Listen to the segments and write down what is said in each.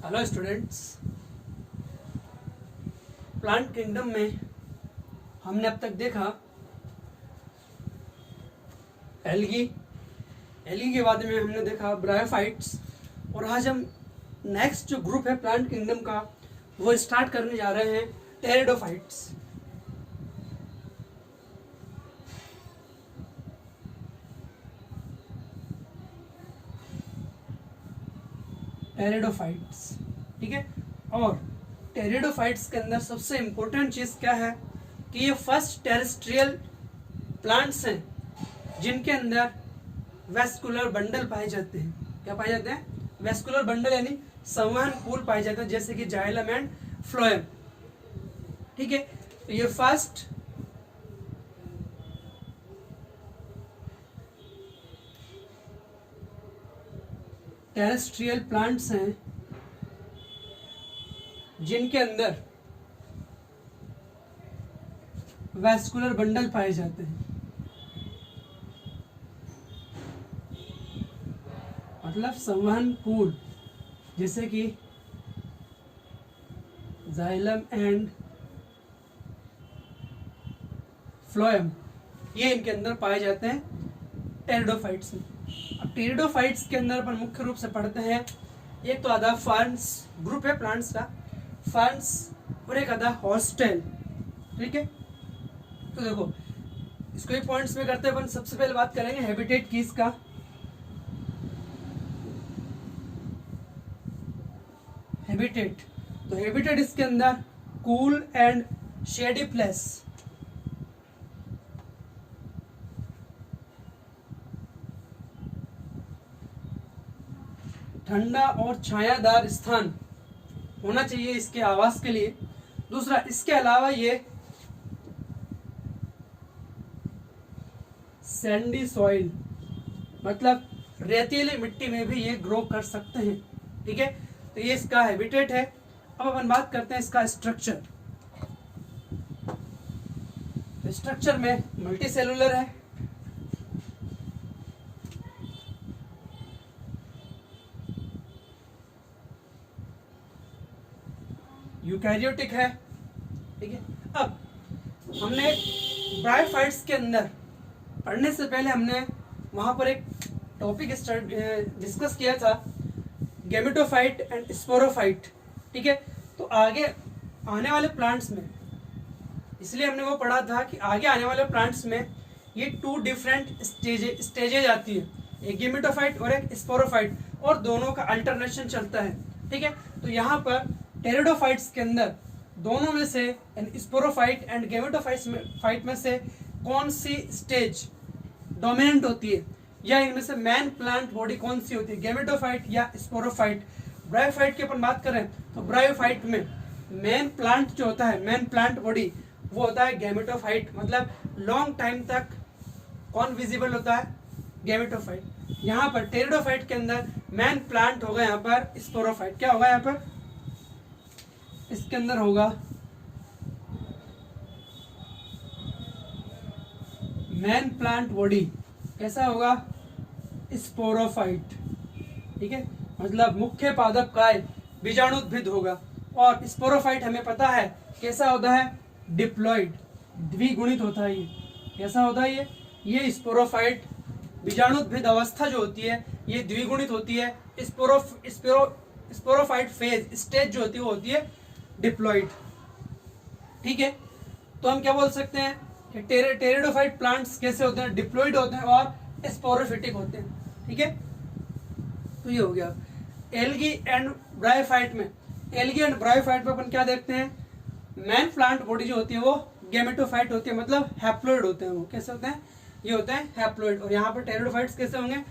Hello students. Plant kingdom में हमने अब तक देखा एल्गी के बाद में हमने देखा ब्रायोफाइट्स, और आज हम नेक्स्ट जो ग्रुप है प्लांट किंगडम का वो स्टार्ट करने जा रहे हैं टेरिडोफाइट्स। ठीक है। और टेरिडोफाइट्स के अंदर सबसे इम्पोर्टेंट चीज़ क्या है कि ये फर्स्ट टेरेस्ट्रियल प्लांट्स हैं जिनके अंदर वेस्कुलर बंडल पाए जाते हैं। क्या पाए जाते हैं? वेस्कुलर बंडल यानी संवहन पूल पाए जाते हैं, जैसे कि जाइलम एंड फ्लोएम। ठीक है, तो ये फर्स्ट टेरेस्ट्रियल प्लांट्स हैं जिनके अंदर वेस्कुलर बंडल पाए जाते हैं, मतलब संवहन पूल, जैसे कि जाइलम एंड फ्लोएम, ये इनके अंदर पाए जाते हैं टेरिडोफाइट्स में। अब टेरिडोफाइट्स के अंदर अपन मुख्य रूप से पढ़ते हैं, एक तो आधा फर्न्स ग्रुप है प्लांट्स का, फर्न्स, और एक आधा हॉस्टेल। ठीक है, तो देखो इसको एक पॉइंट्स में करते हैं। अपन सबसे पहले बात करेंगे हैबिटेट की इसका। हैबिटेट, तो हैबिटेट इसके अंदर कूल एंड शेडी प्लेस, ठंडा और छायादार स्थान होना चाहिए इसके आवास के लिए। दूसरा, इसके अलावा ये सैंडी सॉइल, मतलब रेतीली मिट्टी में भी ये ग्रो कर सकते हैं। ठीक है, तो ये इसका हैबिटेट है। अब अपन बात करते हैं इसका स्ट्रक्चर। तो स्ट्रक्चर में मल्टी सेलुलर है, यूकैरियोटिक है। ठीक है, अब हमने ब्रायोफाइट्स के अंदर पढ़ने से पहले हमने वहां पर एक टॉपिक डिस्कस किया था, गैमेटोफाइट एंड स्पोरोफाइट। ठीक है, तो आगे आने वाले प्लांट्स में, इसलिए हमने वो पढ़ा था कि आगे आने वाले प्लांट्स में ये टू डिफरेंट स्टेजेज आती है, एक गैमेटोफाइट और एक स्पोरोफाइट, और दोनों का अल्टरनेशन चलता है। ठीक है, तो यहाँ पर टेरिडोफाइट्स के अंदर दोनों में से, स्पोरोफाइट एंड गैमेटोफाइट में से कौन सी स्टेज डोमिनेंट होती है, या इनमें से मेन प्लांट बॉडी कौन सी होती है, गैमेटोफाइट या स्पोरोफाइट। ब्रायोफाइट की अपन बात करें तो ब्रायोफाइट में मेन प्लांट जो होता है, मेन प्लांट बॉडी, वो होता है गैमेटोफाइट, मतलब लॉन्ग टाइम तक कौन विजिबल होता है, गैमेटोफाइट। यहाँ पर टेरिडोफाइट के अंदर मेन प्लांट होगा यहाँ पर स्पोरोफाइट। क्या होगा यहाँ पर? इसके अंदर होगा मेन प्लांट बॉडी, कैसा होगा? स्पोरोफाइट। ठीक है, मतलब मुख्य पादप काय बीजाणुद्भिद होगा। और स्पोरोफाइट हमें पता है कैसा होता है, डिप्लॉइड, द्विगुणित होता है। ये कैसा होता है? ये स्पोरोफाइट बीजाणुद्भिद अवस्था जो होती है ये द्विगुणित होती है। स्पोरोफाइट फेज स्टेज जो होती है वो होती है डिप्लॉइड। ठीक है, तो हम क्या बोल सकते हैं कि टेरिडोफाइट प्लांट्स कैसे होते हैं, डिप्लॉइड होते हैं और स्पोरोफिटिक होते हैं। ठीक है, तो ये हो गया। एल्गी एंड ब्रायोफाइट में, एल्गी एंड ब्रायोफाइट में अपन क्या देखते हैं, मेन प्लांट बॉडी जो होती है वो गैमेटोफाइट होती है, मतलब हैप्लॉइड होते हैं। वो कैसे होते हैं? ये होते हैं हैप्लॉइड। और यहाँ पर टेरिडोफाइट्स कैसे होंगे?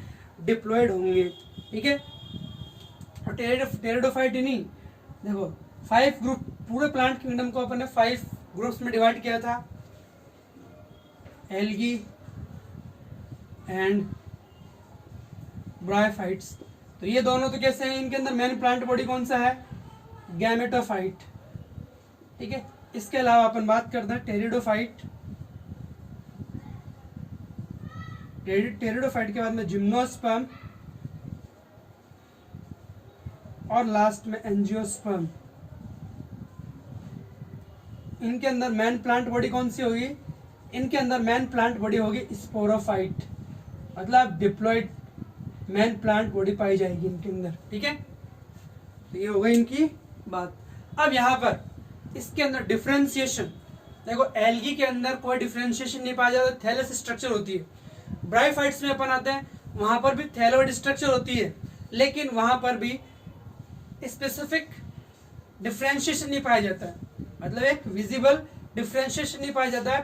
डिप्लॉइड होंगे। ठीक है, और टेरिडोफाइट ही नहीं, देखो 5 ग्रुप, पूरे प्लांट किंगडम को अपन ने 5 ग्रुप्स में डिवाइड किया था, एल्गी एंड ब्रायोफाइट्स। तो ये दोनों तो कैसे हैं, इनके अंदर मेन प्लांट बॉडी कौन सा है, गैमेटोफाइट। ठीक है, इसके अलावा अपन बात करते हैं टेरिडोफाइट। टेरिडोफाइट के बाद में जिम्नोस्पर्म, और लास्ट में एंजियोस्पर्म। इनके अंदर मेन प्लांट बॉडी कौन सी होगी? इनके अंदर मेन प्लांट बॉडी होगी स्पोरोफाइट, मतलब डिप्लॉयड मेन प्लांट बॉडी पाई जाएगी इनके अंदर। ठीक है, तो ये हो गई इनकी बात। अब यहाँ पर इसके अंदर डिफरेंशिएशन देखो, एल्गी के अंदर कोई डिफरेंशिएशन नहीं पाया जाता, थैलस स्ट्रक्चर होती है। ब्रायोफाइट्स में अपन आते हैं, वहां पर भी थैलोइड स्ट्रक्चर होती है, लेकिन वहां पर भी स्पेसिफिक डिफरेंशिएशन नहीं पाया जाता है, मतलब एक विजिबल डिफरेंशिएशन नहीं पाया जाता है।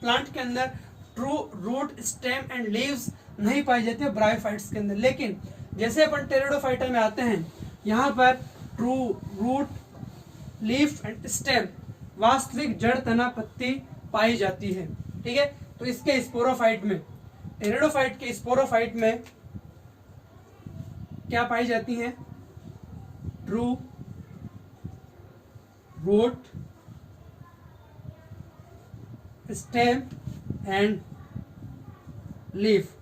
प्लांट के अंदर true root, stem and leaves नहीं पाई जाती है ब्रायोफाइट्स के अंदर। लेकिन जैसे अपन टेरिडोफाइटा में आते हैं, यहाँ पर true root, leaf and stem, वास्तविक जड़, तना, पत्ती पाई जाती है। ठीक है, तो इसके स्पोरोफाइट में, टेरिडोफाइट के स्पोरोफाइट में क्या पाई जाती है? True root, stem and leaf,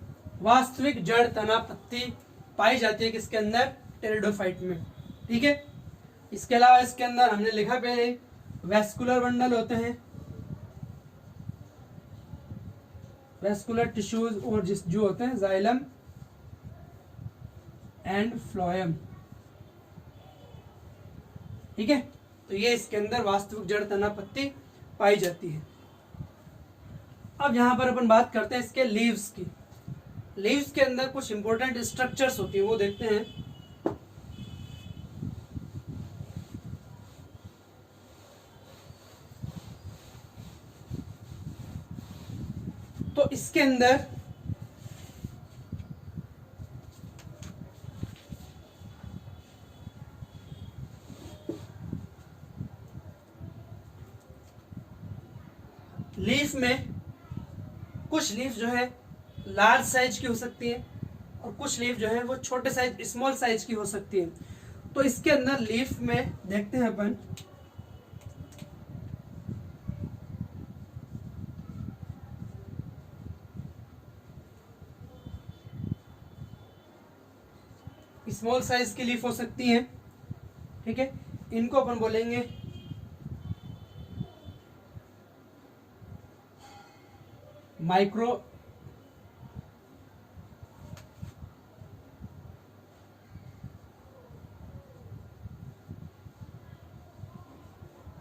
वास्तविक जड़, तना, पत्ती पाई जाती है किसके अंदर? टेरिडोफाइट में। ठीक है, इसके अलावा इसके अंदर हमने लिखा पहले वेस्कुलर बंडल होते हैं, वेस्कुलर टिश्यूज और जो होते हैं जाइलम एंड फ्लोएम। ठीक है, तो ये इसके अंदर वास्तविक जड़, तना, पत्ती पाई जाती है। अब यहां पर अपन बात करते हैं इसके लीव्स की। लीव्स के अंदर कुछ इंपॉर्टेंट स्ट्रक्चर्स होती है, वो देखते हैं। तो इसके अंदर लीफ में कुछ लीफ जो है लार्ज साइज की हो सकती है, और कुछ लीफ जो है वो छोटे साइज, स्मॉल साइज की हो सकती है। तो इसके अंदर लीफ में देखते हैं अपन, स्मॉल साइज की लीफ हो सकती हैं। ठीक है, इनको अपन बोलेंगे माइक्रो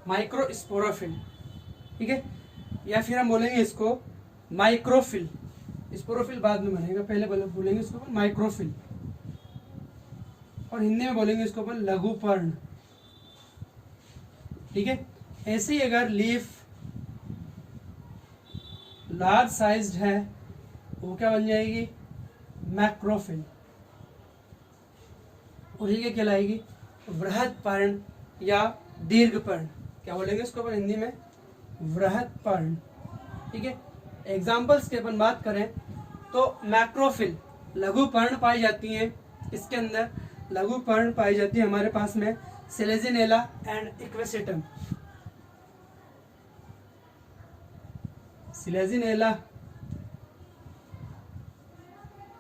माइक्रोस्पोरोफिल। ठीक है, या फिर हम बोलेंगे इसको माइक्रोफिल। स्पोरोफिल बाद में बनेगा, पहले बोलेंगे इसको अपन माइक्रोफिल, और हिंदी में बोलेंगे इसको अपन लघु पर्ण। ठीक है, ऐसे ही अगर लीफ लार्ज साइज्ड है वो क्या बन जाएगी? मैक्रोफिल। और ये क्या कहलाएगी? वृहद पर्ण या दीर्घ पर्ण। क्या बोलेंगे इसको अपन हिंदी में? वृहद पर्ण। ठीक है, एग्जाम्पल्स की अपन बात करें तो मैक्रोफिल लघु पर्ण पाई जाती है, इसके अंदर लघु पर्ण पाई जाती है हमारे पास में Selaginella and Equisetum. Selaginella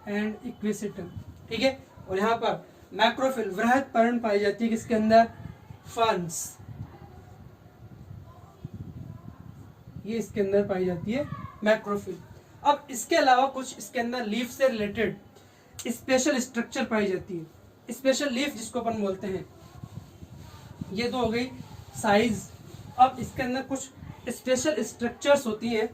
and Equisetum. ठीक है, और यहाँ पर मैक्रोफिल वृहद पर्ण पाई जाती है किसके अंदर? फर्न्स। ये इसके अंदर पाई जाती है मैक्रोफिल। अब इसके अलावा कुछ इसके अंदर लीफ से रिलेटेड स्पेशल स्ट्रक्चर पाई जाती है, स्पेशल लीफ जिसको अपन बोलते हैं। ये तो हो गई साइज। अब इसके अंदर कुछ स्पेशल स्ट्रक्चर्स होती हैं,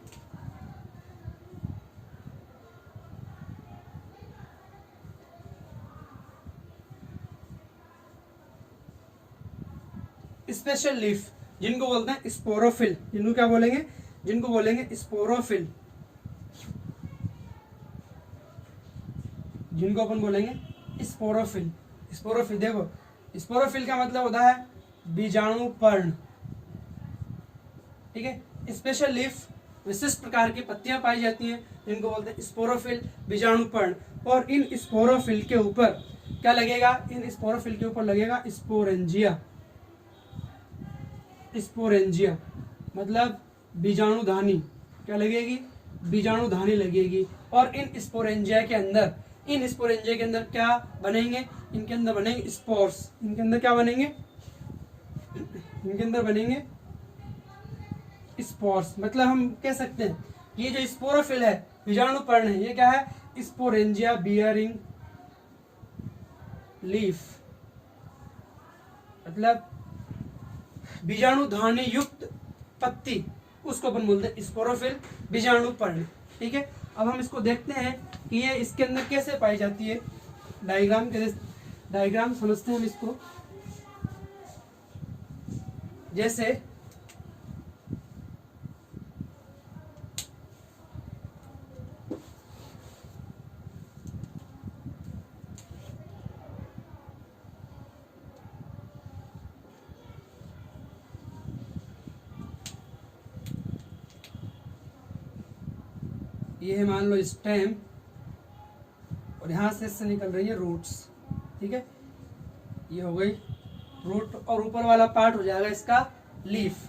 स्पेशल लीफ, जिनको बोलते हैं स्पोरोफिल। जिनको क्या बोलेंगे? जिनको बोलेंगे स्पोरोफिल, जिनको अपन बोलेंगे स्पोरोफिल। स्पोरोफिल देखो, स्पोरोफिल का मतलब होता है बीजाणु पर्ण। ठीक है, स्पेशल लीफ विशिष्ट प्रकार की पत्तियां पाई जाती हैं, जिनको बोलते हैं स्पोरोफिल, बीजाणु पर्ण। और इन स्पोरोफिल के ऊपर क्या लगेगा? इन स्पोरोफिल के ऊपर लगेगा स्पोरेंजिया। स्पोरेंजिया मतलब बीजाणुधानी। क्या लगेगी? बीजाणुधानी लगेगी। और इन स्पोरेंजिया के अंदर इन स्पोरेंजिया के अंदर क्या बनेंगे, इनके अंदर बनेंगे स्पोर्स। इनके अंदर क्या बनेंगे, इनके अंदर बनेंगे स्पोर्स। मतलब हम कह सकते हैं ये जो स्पोरोफिल है, बीजाणु पर्ण है, ये क्या है, स्पोरेंजिया बियरिंग लीफ, मतलब बीजाणु धानी युक्त पत्ती, उसको अपन बोलते हैं स्पोरोफिल, बीजाणु पर्ण। ठीक है, अब हम इसको देखते हैं कि ये इसके अंदर कैसे पाई जाती है। डायग्राम समझते हैं हम इसको। जैसे ये है मान लो स्टेम, और यहाँ से इससे निकल रही है रूट्स। ठीक है, ये हो गई रूट, और ऊपर वाला पार्ट हो जाएगा इसका लीफ।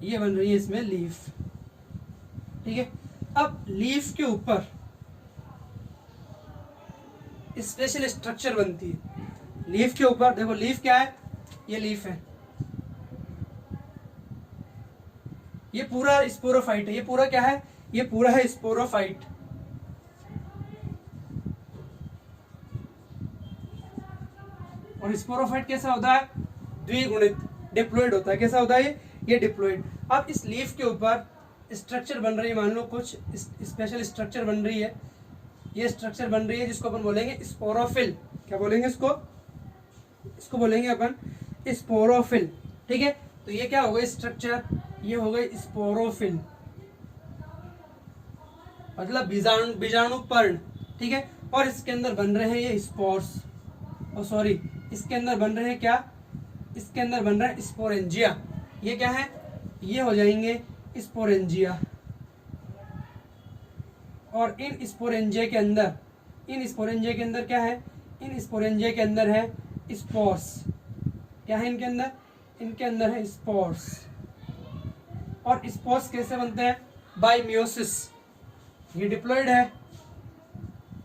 ये बन रही है इसमें लीफ। ठीक है, अब लीफ के ऊपर स्पेशल स्ट्रक्चर बनती है। लीफ के ऊपर देखो, लीफ क्या है, ये लीफ है, ये पूरा स्पोरोफाइट है। ये पूरा क्या है, ये पूरा है स्पोरोफाइट। और स्पोरोफाइट कैसा होता है, द्विगुणित, डिप्लॉइड होता है। कैसा होता है ये डिप्लॉइड। अब इस लीफ के ऊपर स्ट्रक्चर बन रही है, मान लो कुछ स्पेशल स्ट्रक्चर बन रही है। ये स्ट्रक्चर बन रही है जिसको अपन बोलेंगे स्पोरोफिल। क्या बोलेंगे इसको बोलेंगे अपन स्पोरोफिल। ठीक है, तो ये क्या हो गई स्ट्रक्चर, ये हो गई स्पोरोफिल, मतलब बीजाणु पर्ण। ठीक है, और इसके अंदर बन रहे हैं ये स्पोर्स, और सॉरी इसके अंदर बन रहे हैं क्या, इसके अंदर बन रहा है स्पोरेंजिया। ये क्या है, ये हो जाएंगे स्पोरेंजिया। और इन स्पोरेंजिया के अंदर क्या है, इन स्पोरेंजिया के अंदर है स्पोर्स। क्या है इनके अंदर है स्पोर्स। और स्पोर्स कैसे बनते हैं, बाय मियोसिस। ये डिप्लॉइड है,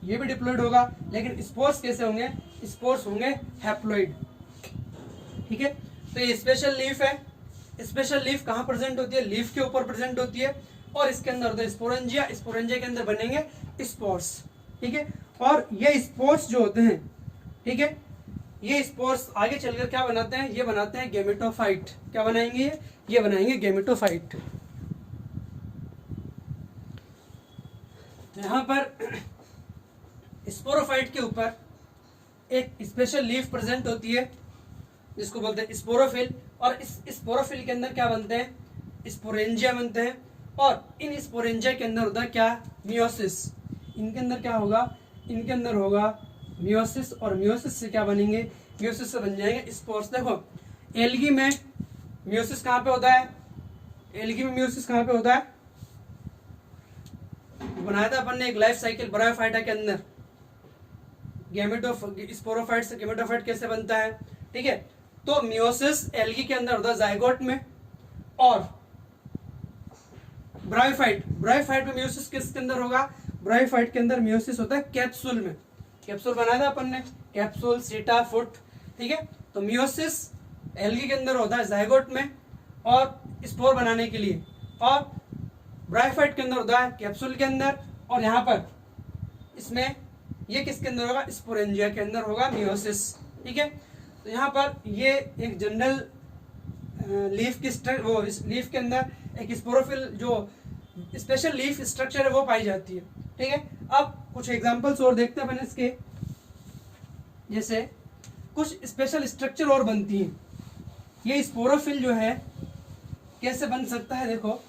ये भी डिप्लॉइड होगा, लेकिन स्पोर्स कैसे होंगे, स्पोर्स होंगे हैप्लॉइड। ठीक है, तो ये स्पेशल लीफ है। स्पेशल लीफ कहाँ प्रेजेंट होती है, लीफ के ऊपर प्रेजेंट होती है, और इसके अंदर होता है स्पोरेंजिया। स्पोरेंजिया के अंदर बनेंगे स्पोर्स। ठीक है, और ये स्पोर्स जो होते हैं, ठीक है, ये स्पोर्स आगे चलकर क्या बनाते हैं, ये बनाते हैं गेमेटोफाइट। क्या बनाएंगे ये बनाएंगे गेमेटोफाइट। यहां पर स्पोरोफाइट के ऊपर एक स्पेशल लीफ प्रेजेंट होती है जिसको बोलते हैं स्पोरोफिल। और इस स्पोरोफिल के अंदर क्या बनते हैं, स्पोरेंजिया बनते हैं। और इन स्पोरेंजिया के अंदर होता है क्या, मियोसिस। इनके अंदर क्या होगा, इनके अंदर होगा मियोसिस। और मियोसिस से क्या बनेंगे, मियोसिस से बन जाएंगे स्पोर्स। देखो एल्गी में मियोसिस कहाँ पे होता है, एल्गी में मियोसिस कहाँ पे होता है, बनाया था अपन ने एक लाइफ साइकिल ब्रायोफाइटा के अंदर। स्पोरोफाइट से गेमेटोफाइट कैसे बनता है। ठीक है, तो मियोसिस एल्गी के अंदर होता है जाइगोट में, और ब्रायोफाइट में मियोसिस किसके अंदर होगा, ब्रायोफाइट के अंदर मियोसिस होता है कैप्सूल में। कैप्सूल बनाया था अपन ने, कैप्सूल, सीटा, फुट। ठीक है, तो मियोसिस एल्गी के अंदर होता है जाइगोट में और स्पोर बनाने के लिए, और ब्रायोफाइट के अंदर होता है कैप्सूल के अंदर। और यहाँ पर इसमें ये किसके अंदर होगा, स्पोरेंजिया के अंदर होगा मियोसिस। ठीक है, तो यहाँ पर ये एक जनरल लीफ की वो इस लीफ के अंदर एक स्पोरोफिल जो स्पेशल लीफ स्ट्रक्चर है वो पाई जाती है। ठीक है, अब कुछ एग्जांपल्स और देखते हैं अपन इसके। जैसे कुछ स्पेशल स्ट्रक्चर और बनती हैं। ये स्पोरोफिल जो है कैसे बन सकता है, देखो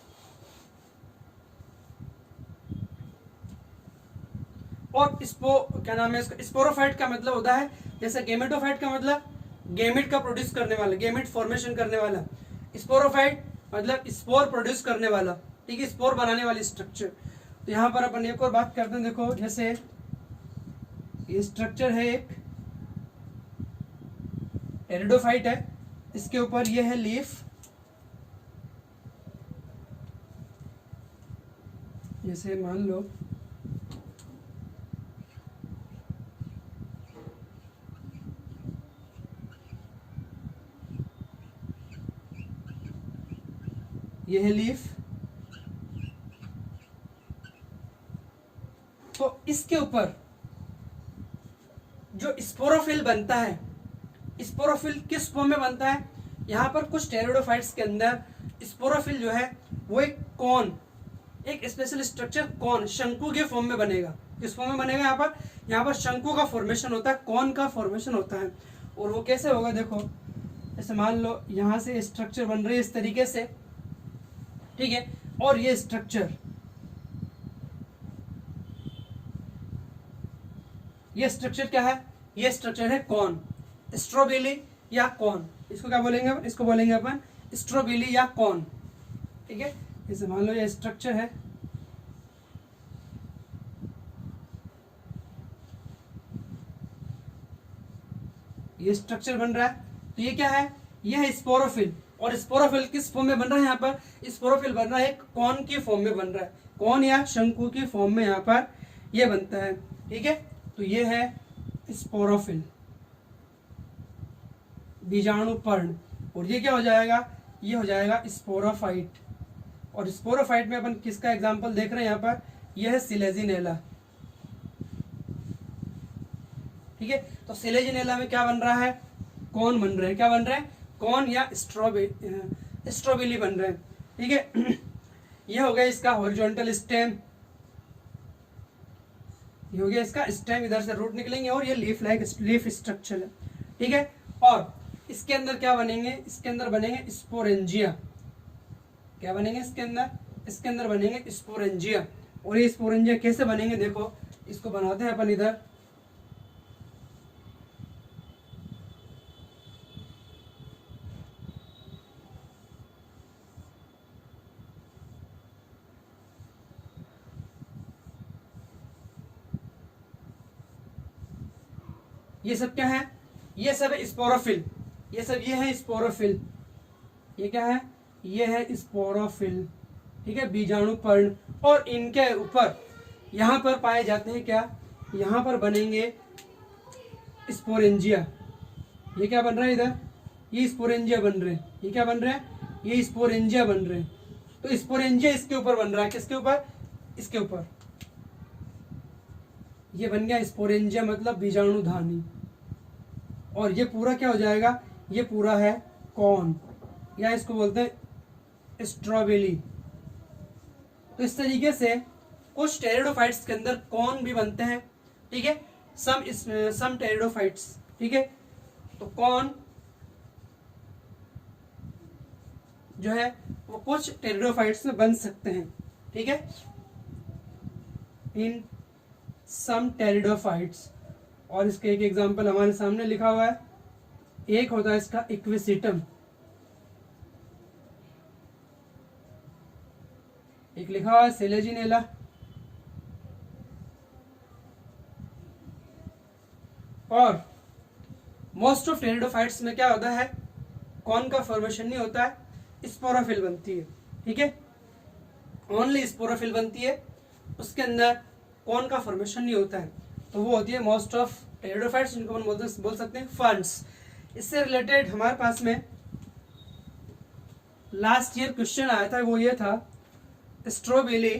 और क्या नाम है इसका, स्पोरोफाइट का मतलब होता है, जैसे गेमेटोफाइट का मतलब गेमिट का प्रोड्यूस करने वाला, गेमिट फॉर्मेशन करने वाला। स्पोरोफाइट मतलब स्पोर प्रोड्यूस करने वाला। ठीक है, स्पोर बनाने वाली स्ट्रक्चर। तो यहाँ पर अपन एक और बात करते हैं। देखो जैसे ये स्ट्रक्चर है, एक टेरिडोफाइट है, इसके ऊपर ये है लीफ, जैसे मान लो ये है लीफ। तो इसके ऊपर जो स्पोरोफिल बनता है, स्पोरोफिल किस फॉर्म में बनता है? यहाँ पर कुछ टेरिडोफाइट्स के अंदर स्पोरोफिल जो है वो एक कॉन, एक स्पेशल स्ट्रक्चर कॉन, शंकु के फॉर्म में बनेगा। किस फॉर्म में बनेगा? यहाँ पर शंकु का फॉर्मेशन होता है, कॉन का फॉर्मेशन होता है। और वो कैसे होगा? देखो, जैसे मान लो यहाँ से स्ट्रक्चर बन रही है इस तरीके से, ठीक है, और ये स्ट्रक्चर, ये स्ट्रक्चर क्या है? ये स्ट्रक्चर है कॉन, स्ट्रोबिली या कॉन। इसको क्या बोलेंगे? इसको बोलेंगे अपन स्ट्रोबिली या कॉन, ठीक है। जैसे मान लो ये स्ट्रक्चर है, ये स्ट्रक्चर बन रहा है, तो ये क्या है? ये है स्पोरोफिल। और स्पोरोफिल किस फॉर्म में बन रहा है? यहाँ पर स्पोरोफिल बन रहा है एक कॉन की फॉर्म में बन रहा है, कॉन या शंकु की फॉर्म में यहाँ पर ये बनता है, ठीक है। तो ये है स्पोरोफिल, बीजाणु पर्ण। और ये क्या हो जाएगा? ये हो जाएगा स्पोरोफाइट। और स्पोरोफाइट में अपन किसका एग्जांपल देख रहे हैं? यहाँ पर यह है सिलेजिनेला, ठीक है। तो सिलेजिनेला में क्या बन रहा है? कॉन बन रहे हैं। क्या बन रहे हैं? कॉन या स्ट्रोबिली बन रहे हैं, ठीक है। ये हो गया इसका हॉरिजॉन्टल स्टेम, ये हो गया इसका स्टेम, इधर से रूट निकलेंगे और ये लीफ लाइक लीफ स्ट्रक्चर है, ठीक है। और इसके अंदर क्या बनेंगे? इसके अंदर बनेंगे स्पोरेंजिया। क्या बनेंगे इसके अंदर? इसके अंदर बनेंगे स्पोरेंजिया। और ये स्पोरेंजिया कैसे बनेंगे? देखो, इसको बनाते हैं अपन इधर, ये सब क्या है? ये सब है स्पोरोफिल, ये सब ये है स्पोरोफिल। ये क्या है? ये है स्पोरोफिल, ठीक है, बीजाणु पर्ण। और इनके ऊपर यहाँ पर पाए जाते हैं क्या? यहाँ पर बनेंगे स्पोरेंजिया। ये क्या बन रहा है इधर? ये स्पोरेंजिया बन रहे हैं। ये क्या बन रहे हैं? ये स्पोरेंजिया बन रहे हैं। तो स्पोरेंजिया इसके ऊपर बन रहा है। किसके ऊपर? इसके ऊपर। ये बन गया स्पोरेंजिया, मतलब बीजाणुधानी। और ये पूरा क्या हो जाएगा? ये पूरा है कॉन, या इसको बोलते हैं स्ट्रॉबेरी। तो इस तरीके से कुछ टेरिडोफाइट्स के अंदर कॉन भी बनते हैं, ठीक है, सम टेरिडोफाइट्स, ठीक है। तो कॉन जो है वो कुछ टेरिडोफाइट्स में बन सकते हैं, ठीक है, इन सम टेरिडोफाइट्स। और इसके एक एग्जांपल हमारे सामने लिखा हुआ है। एक होता है इसका इक्विसिटम, एक लिखा हुआ है सेलेजिनेला, और मोस्ट ऑफ टेरिडोफाइट्स में क्या होता है? कॉन का फॉर्मेशन नहीं होता है, स्पोरोफिल बनती है, ठीक है, ओनली स्पोरोफिल बनती है, उसके अंदर कॉन का फॉर्मेशन नहीं होता है। तो वो होती है मोस्ट ऑफ टेरिडोफाइट्स, जिनको हम बोल सकते हैं फर्न्स। इससे रिलेटेड हमारे पास में लास्ट ईयर क्वेश्चन आया था, वो ये था strawberry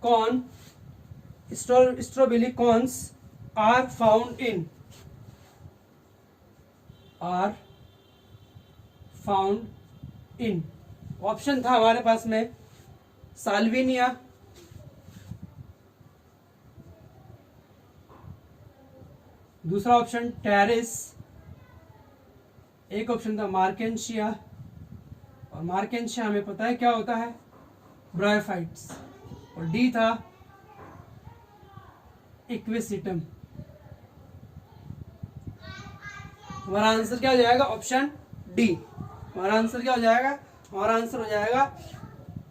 cone, strawberry cones are found in option था हमारे पास में साल्विनिया, दूसरा ऑप्शन टेरिस, एक ऑप्शन था मार्केंशिया, और मार्केंशिया हमें पता है क्या होता है? ब्रायोफाइट्स, और डी था इक्विसिटम। हमारा आंसर क्या हो जाएगा? Option D. हमारा आंसर क्या हो जाएगा? हमारा आंसर हो जाएगा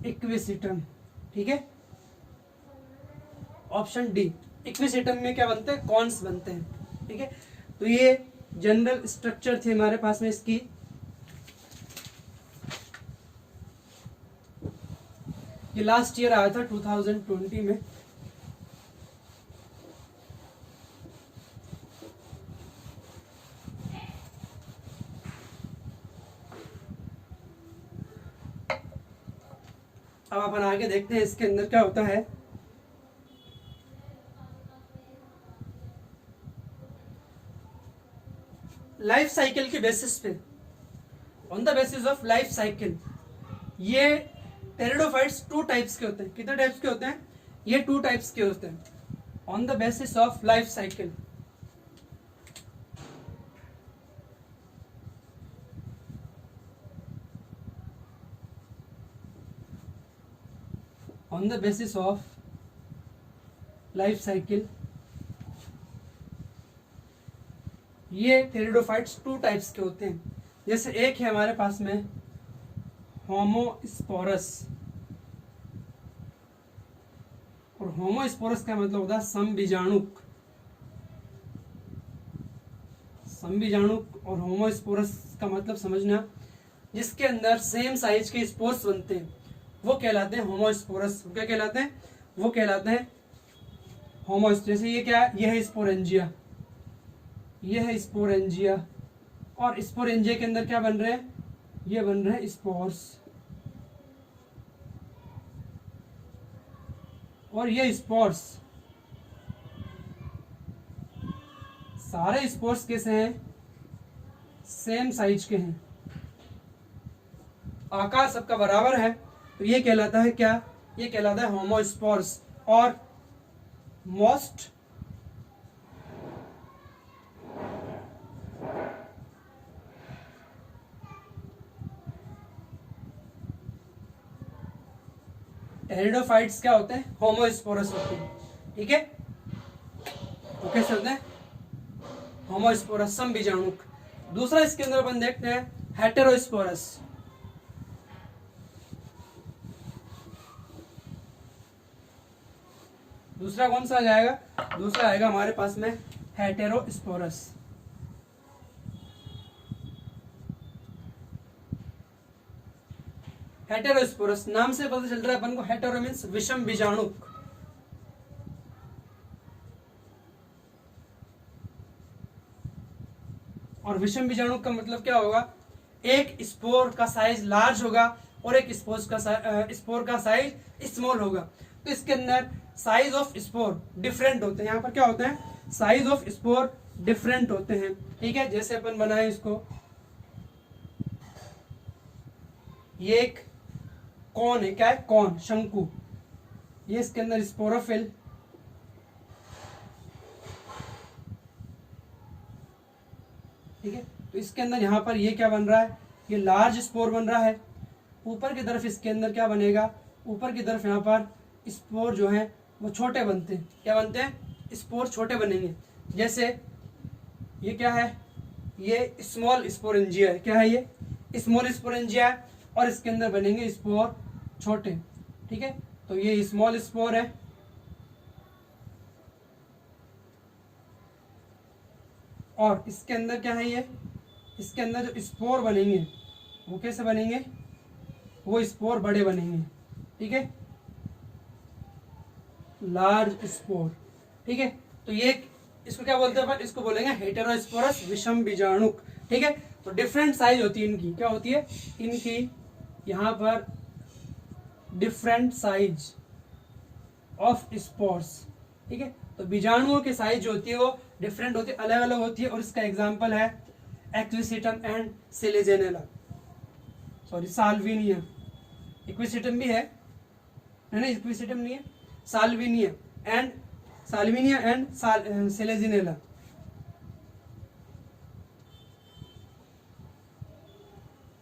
इक्विसिटम, ठीक है। ऑप्शन डी, इक्विसिटम में क्या बनते हैं, कॉन्स बनते हैं। ठीक है, तो ये जनरल स्ट्रक्चर थी हमारे पास में इसकी। ये लास्ट ईयर आया था 2020 में। अब अपन आगे देखते हैं इसके अंदर क्या होता है। लाइफ साइकिल के बेसिस पे, on the basis of life cycle, ये टेरिडोफाइट्स 2 टाइप्स के होते हैं। कितने टाइप्स के होते हैं, ये 2 टाइप्स के होते हैं on the basis of life cycle. On the basis of life cycle ये टेरिडोफाइट्स 2 टाइप्स के होते हैं। जैसे एक है हमारे पास में होमोस्पोरस, और होमोस्पोरस का मतलब होता है समबीजाणुक। समबीजाणुक और होमोस्पोरस का मतलब समझना, जिसके अंदर सेम साइज के स्पोर्स बनते हैं वो कहलाते हैं होमोस्पोरस। क्या कहलाते हैं, वो कहलाते हैं होमोस्पोरस। जैसे ये क्या है, ये है स्पोरेंजिया, ये है स्पोरेंजिया, और स्पोरेंजिया के अंदर क्या बन रहे हैं, ये बन रहे हैं स्पोर्स, और ये स्पोर्स सारे स्पोर्स कैसे हैं, सेम साइज के हैं, आकार सबका बराबर है, तो ये कहलाता है क्या, ये कहलाता है होमोस्पोर्स। और मोस्ट टेरिडोफाइट्स क्या होते हैं, होमोस्पोरस होते हैं। ठीक है, तो कैसे होते हैं, होमोस्पोरस समबीजाणुक। दूसरा इसके अंदर अपन देखते हैं हेटेरोस्पोरस। दूसरा कौन सा आ जाएगा, दूसरा आएगा हमारे पास में हेटेरोस्पोरस। हेटेरोस्पोरस नाम से पता चल रहा है अपन को, हेटेरो मीन्स विषम बीजाणुक, और विषम बीजाणुक का मतलब क्या होगा, एक स्पोर का साइज लार्ज होगा और एक स्पोर का साइज स्मॉल होगा। तो इसके अंदर साइज ऑफ स्पोर डिफरेंट होते हैं। यहाँ पर क्या होते हैं, साइज ऑफ स्पोर डिफरेंट होते हैं। ठीक है, जैसे अपन बनाए इसको, ये एक कौन है, क्या है, कौन, शंकु, ये इसके अंदर स्पोरोफिल, ठीक है। तो इसके अंदर यहाँ पर ये क्या बन रहा है, ये लार्ज स्पोर बन रहा है। ऊपर की तरफ इसके अंदर क्या बनेगा, ऊपर की तरफ यहाँ पर स्पोर जो है वो छोटे बनते हैं। क्या बनते हैं, स्पोर छोटे बनेंगे। जैसे ये क्या है, ये स्मॉल स्पोरेंजिया है, क्या है, ये स्मॉल स्पोरेंजिया है, और इसके अंदर बनेंगे स्पोर छोटे। ठीक है, तो ये स्मॉल स्पोर है, और इसके अंदर क्या है, ये इसके अंदर जो स्पोर बनेंगे वो कैसे बनेंगे, वो स्पोर बड़े बनेंगे। ठीक है, लार्ज स्पोर। ठीक है, तो ये इसको क्या बोलते हैं अपन, इसको बोलेंगे हेटेरोस्पोरस विषम बीजाणुक। ठीक है, तो डिफरेंट साइज होती है इनकी, क्या होती है इनकी, यहाँ पर डिफरेंट साइज ऑफ स्पोर्स। ठीक है, तो बीजाणुओं की साइज जो होती है वो डिफरेंट होती है, अलग अलग होती है, और इसका एग्जांपल है एक्विसिटम एंड सेलेजेनेला, सॉरी साल्विनिया। इक्विसिटम भी है ना, इक्विसिटम नहीं है, साल्विनिया एंड सेलेजिनेला।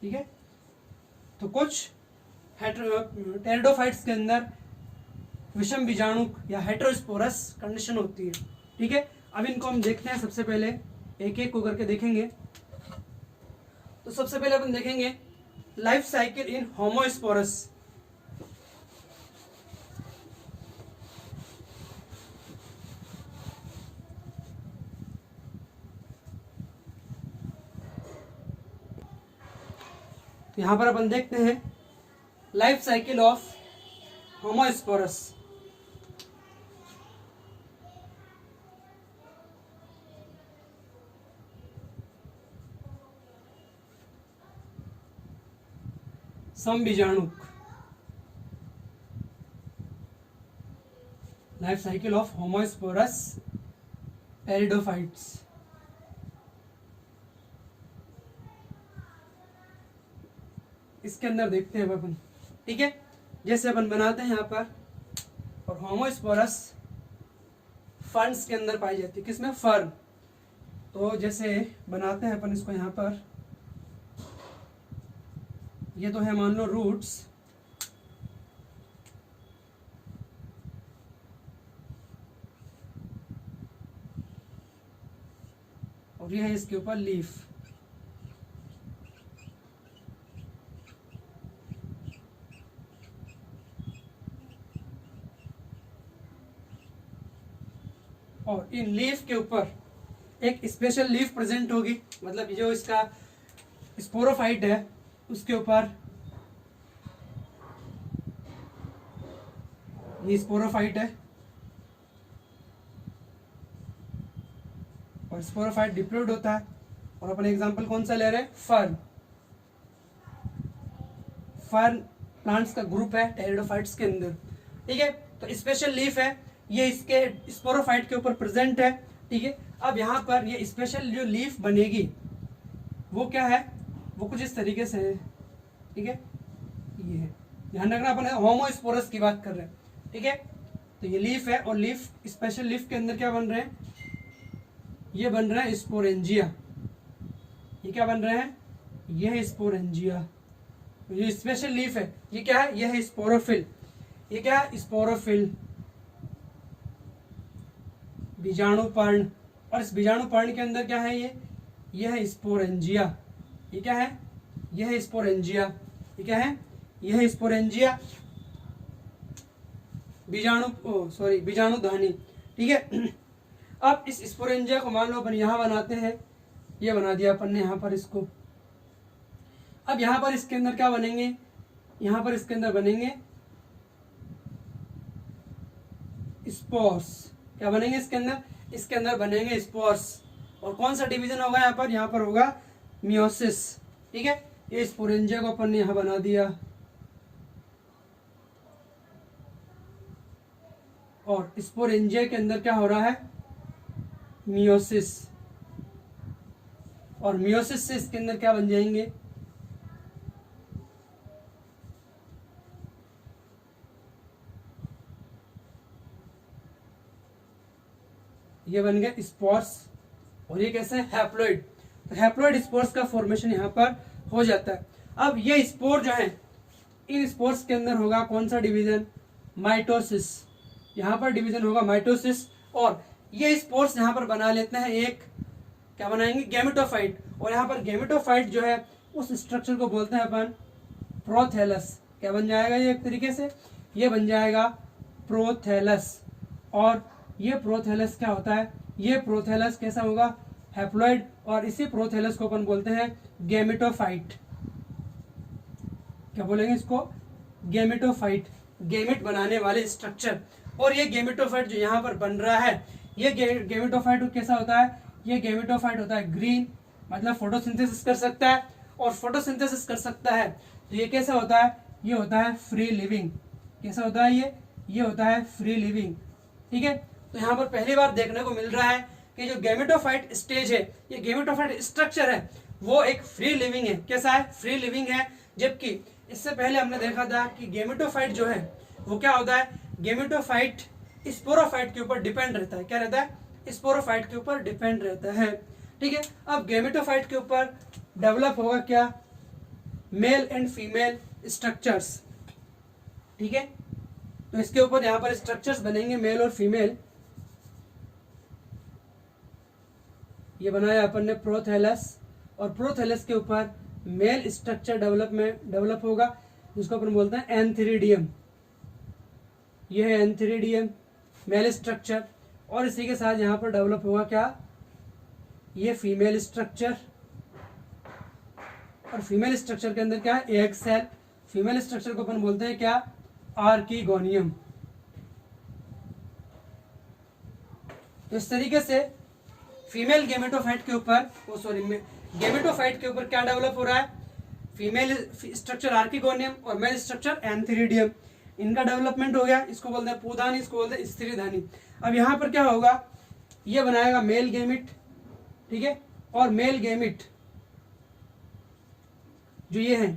ठीक है, तो कुछ टेरिडोफाइट्स के अंदर विषम बीजाणुक या हेटेरोस्पोरस कंडीशन होती है। ठीक है, अब इनको हम देखते हैं, सबसे पहले एक एक को करके देखेंगे। तो सबसे पहले अपन देखेंगे लाइफ साइकिल इन होमोस्पोरस। तो यहाँ पर अपन देखते हैं लाइफ साइकिल ऑफ होमोस्पोरस। समबीजाणुक, life cycle of homosporous pteridophytes. इसके अंदर देखते हैं अपन, ठीक है। जैसे अपन बनाते हैं यहाँ पर, और होमोस्पोरस फर्न्स के अंदर पाई जाती है। किसमें? फर्न। तो जैसे बनाते हैं अपन इसको यहाँ पर, ये तो है मान लो रूट्स, और ये है इसके ऊपर लीफ। और इन लीफ के ऊपर एक स्पेशल लीफ प्रेजेंट होगी, मतलब जो इसका स्पोरोफाइट है उसके ऊपर ये स्पोरोफाइट है, और स्पोरोफाइट डिप्लॉयड होता है। और अपन एग्जांपल कौन सा ले रहे हैं? फर्न। फर्न प्लांट्स का ग्रुप है टेरिडोफाइट्स के अंदर, ठीक है। तो स्पेशल लीफ है, ये इसके स्पोरोफाइट के ऊपर प्रेजेंट है, ठीक है। अब यहाँ पर ये स्पेशल जो लीफ बनेगी वो क्या है? वो कुछ इस तरीके से है, ठीक है। ये है, ध्यान रखना अपन होमोस्पोरस की बात कर रहे हैं, ठीक है। तो ये लीफ है, और लीफ, स्पेशल लीफ के अंदर क्या बन रहे हैं? ये बन रहा है स्पोरेंजिया। ये क्या बन रहे हैं? ये है स्पोरेंजिया। ये स्पेशल लीफ है, ये क्या है? ये है स्पोरोफिल। ये क्या है? स्पोरोफिल, बीजाणुपर्ण। और इस बीजाणुपर्ण के अंदर क्या है? ये है स्पोरेंजिया। ये क्या है? ये है स्पोरेंजिया। ये क्या है? ये है स्पोरेंजिया, बीजाणुधानी, ठीक है। अब इस स्पोरेंजिया को मान लो अपन यहाँ बनाते हैं, ये बना दिया अपन ने यहाँ पर इसको। अब यहाँ पर इसके अंदर क्या बनेंगे? यहाँ पर इसके अंदर बनेंगे स्पोर्स। क्या बनेंगे इसके अंदर? इसके अंदर बनेंगे स्पोर्स। और कौन सा डिवीजन होगा यहाँ पर? यहाँ पर होगा मियोसिस, ठीक है। ये स्पोरेंजिया को अपन ने यहाँ बना दिया, और स्पोरेंजिया के अंदर क्या हो रहा है? मियोसिस। और मियोसिस से इसके अंदर क्या बन जाएंगे? ये बन गए स्पोर्स। और ये कैसे? हैप्लॉइड। तो हैप्लॉइड स्पोर्स का फॉर्मेशन यहाँ पर हो जाता है। अब ये स्पोर जो है, इन स्पोर्स के अंदर होगा कौन सा डिवीजन? माइटोसिस। यहाँ पर डिवीजन होगा माइटोसिस। और ये स्पोर्स यहाँ पर बना लेते हैं एक, क्या बनाएंगे? गैमेटोफाइट। और यहाँ पर गैमेटोफाइट जो है उस स्ट्रक्चर को बोलते हैं अपन प्रोथैलस। क्या बन जाएगा ये? एक तरीके से ये बन जाएगा प्रोथैलस। और ये प्रोथैलस क्या होता है? ये प्रोथैलस कैसा होगा? हैप्लॉइड। और इसी प्रोथैलस को अपन बोलते हैं गैमेटोफाइट। क्या बोलेंगे इसको? गैमेटोफाइट, गैमेट बनाने वाले स्ट्रक्चर। और ये गैमेटोफाइट जो यहाँ पर बन रहा है, ये गैमेटोफाइट कैसा होता है? ये गैमेटोफाइट होता है ग्रीन, मतलब फोटोसिंथेसिस कर सकता है। और फोटोसिंथेसिस कर सकता है तो ये कैसा होता है? ये होता है फ्री लिविंग। कैसा होता है ये होता है फ्री लिविंग, ठीक है। तो यहाँ पर पहली बार देखने को मिल रहा है कि जो गैमेटोफाइट स्टेज है, ये गैमेटोफाइट स्ट्रक्चर है, वो एक फ्री लिविंग है। कैसा है? फ्री लिविंग है। जबकि इससे पहले हमने देखा था कि गैमेटोफाइट जो है वो क्या होता है? गैमेटोफाइट स्पोरोफाइट के ऊपर डिपेंड रहता है। क्या रहता है? स्पोरोफाइट के ऊपर डिपेंड रहता है, ठीक है। अब गैमेटोफाइट के ऊपर डेवलप होगा क्या? मेल एंड फीमेल स्ट्रक्चर्स, ठीक है। तो इसके ऊपर यहाँ पर स्ट्रक्चर्स बनेंगे मेल और फीमेल। ये बनाया अपन ने प्रोथैलस, और प्रोथैलस के ऊपर मेल स्ट्रक्चर डेवलप होगा, जिसको अपन बोलते हैं एंथीरिडियम। ये है एंथीरिडियम, मेल स्ट्रक्चर। और इसी के साथ यहाँ पर डेवलप होगा क्या? ये फीमेल स्ट्रक्चर। और फीमेल स्ट्रक्चर के अंदर क्या है, एग सेल। फीमेल स्ट्रक्चर को अपन बोलते हैं क्या, आर्किगोनियम। तो इस तरीके से फीमेल गेमेटोफाइट के ऊपर, गेमेटोफाइट के ऊपर क्या डेवलप हो रहा है, फीमेल स्ट्रक्चर आर्किगोनियम और मेल स्ट्रक्चर एंथीरिडियम, इनका डेवलपमेंट हो गया। इसको बोलते हैं पूधानी, इसको बोलते हैं स्त्रीधानी। अब यहाँ पर क्या होगा, ये बनाएगा मेल गेमिट, ठीक है, और मेल गेमिट जो ये है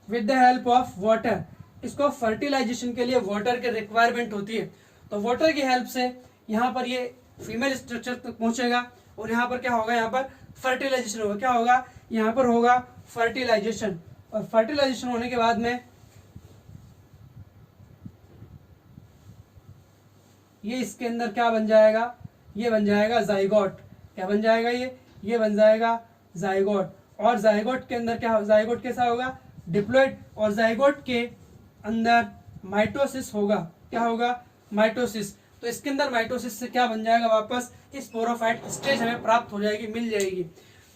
with the help of water, इसको फर्टिलाइजेशन के लिए वाटर की रिक्वायरमेंट होती है, तो वाटर की हेल्प से यहाँ पर ये फीमेल स्ट्रक्चर तक पहुंचेगा और यहाँ पर क्या होगा, यहाँ पर फर्टिलाइजेशन होगा। क्या होगा, यहाँ पर होगा फर्टिलाइजेशन, और फर्टिलाइजेशन होने के बाद में ये इसके अंदर क्या बन जाएगा, ये बन जाएगा जाइगोट। क्या बन जाएगा, ये बन जाएगा जाइगोट। और जाइगोट के अंदर क्या, जाइगोट कैसा होगा, डिप्लॉइड। और जाइगोट के अंदर माइटोसिस होगा। क्या होगा, माइटोसिस। तो इसके अंदर माइटोसिस से क्या बन जाएगा, वापस स्पोरोफाइट स्टेज हमें प्राप्त हो जाएगी, मिल जाएगी।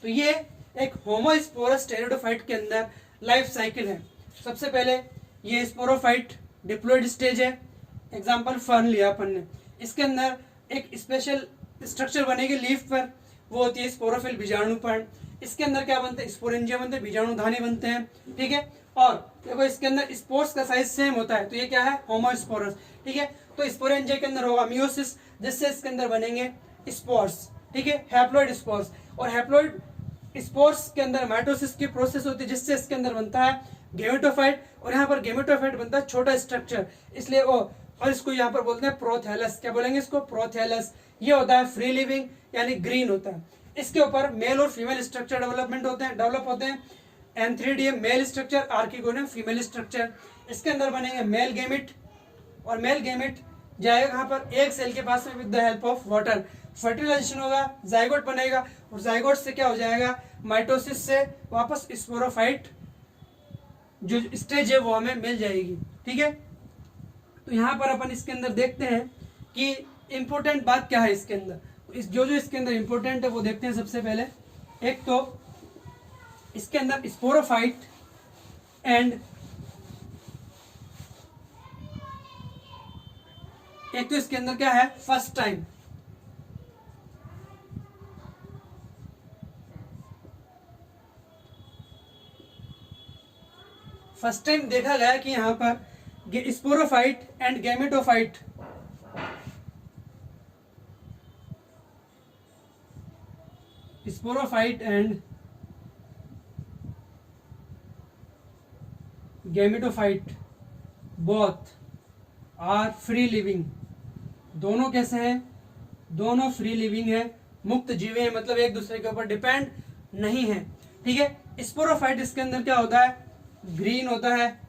तो ये एक होमोस्पोरस टेरिडोफाइट के अंदर लाइफ साइकिल है। सबसे पहले ये स्पोरोफाइट डिप्लॉइड स्टेज है, एग्जांपल फर्न लिया अपन ने। इसके अंदर एक स्पेशल स्ट्रक्चर बनेगी लीफ पर, वो होती है स्पोरोफिल बीजाणुपर्ण। इसके अंदर क्या बनते हैं, स्पोरेंजिया बनते हैं, बीजाणुधानी बनते हैं, ठीक है। और देखो इसके अंदर स्पोर्स का साइज सेम होता है, तो ये क्या है, होमोस्पोरस, ठीक है। तो स्पोरेंजिया के अंदर होगा मियोसिस, जिससे इसके अंदर बनेंगे स्पोर्स, ठीक है, हैप्लॉइड स्पोर्स। और हैप्लॉइड स्पोर्स के अंदर माइटोसिस की प्रोसेस होती है, जिससे इसके अंदर बनता है गेमेटोफाइट। और यहाँ पर गेमेटोफाइट बनता है छोटा स्ट्रक्चर, इसलिए वो, और इसको यहाँ पर बोलते हैं प्रोथैलस। क्या बोलेंगे इसको, प्रोथैलस। ये होता है फ्री लिविंग, यानी ग्रीन होता है। इसके ऊपर मेल और फीमेल स्ट्रक्चर डेवलप होते हैं। Antheridium male structure, archegonium female structure. इसके अंदर बनेंगे मेल गेमिट, और मेल गेमिट जाएगा कहाँ पर, एक सेल के पास में with the help of water. Fertilization होगा, जाइगोट बनेगा, और जाइगोट से क्या हो जाएगा, माइटोसिस से वापस स्पोरोफाइट जो स्टेज है वो हमें मिल जाएगी, ठीक है। तो यहाँ पर अपन इसके अंदर देखते हैं कि इंपॉर्टेंट बात क्या है इसके अंदर। इस जो इसके अंदर इंपॉर्टेंट है वो देखते हैं। सबसे पहले एक तो इसके अंदर स्पोरोफाइट एंड एक तो इसके अंदर क्या है, फर्स्ट टाइम देखा गया कि यहाँ पर sporophyte and gametophyte sporophyte and gametophyte both are free living. दोनों कैसे हैं, दोनों फ्री लिविंग है, मुक्त जीवे हैं, मतलब एक दूसरे के ऊपर डिपेंड नहीं है, ठीक है। स्पोरोफाइट इसके अंदर क्या होता है, ग्रीन होता है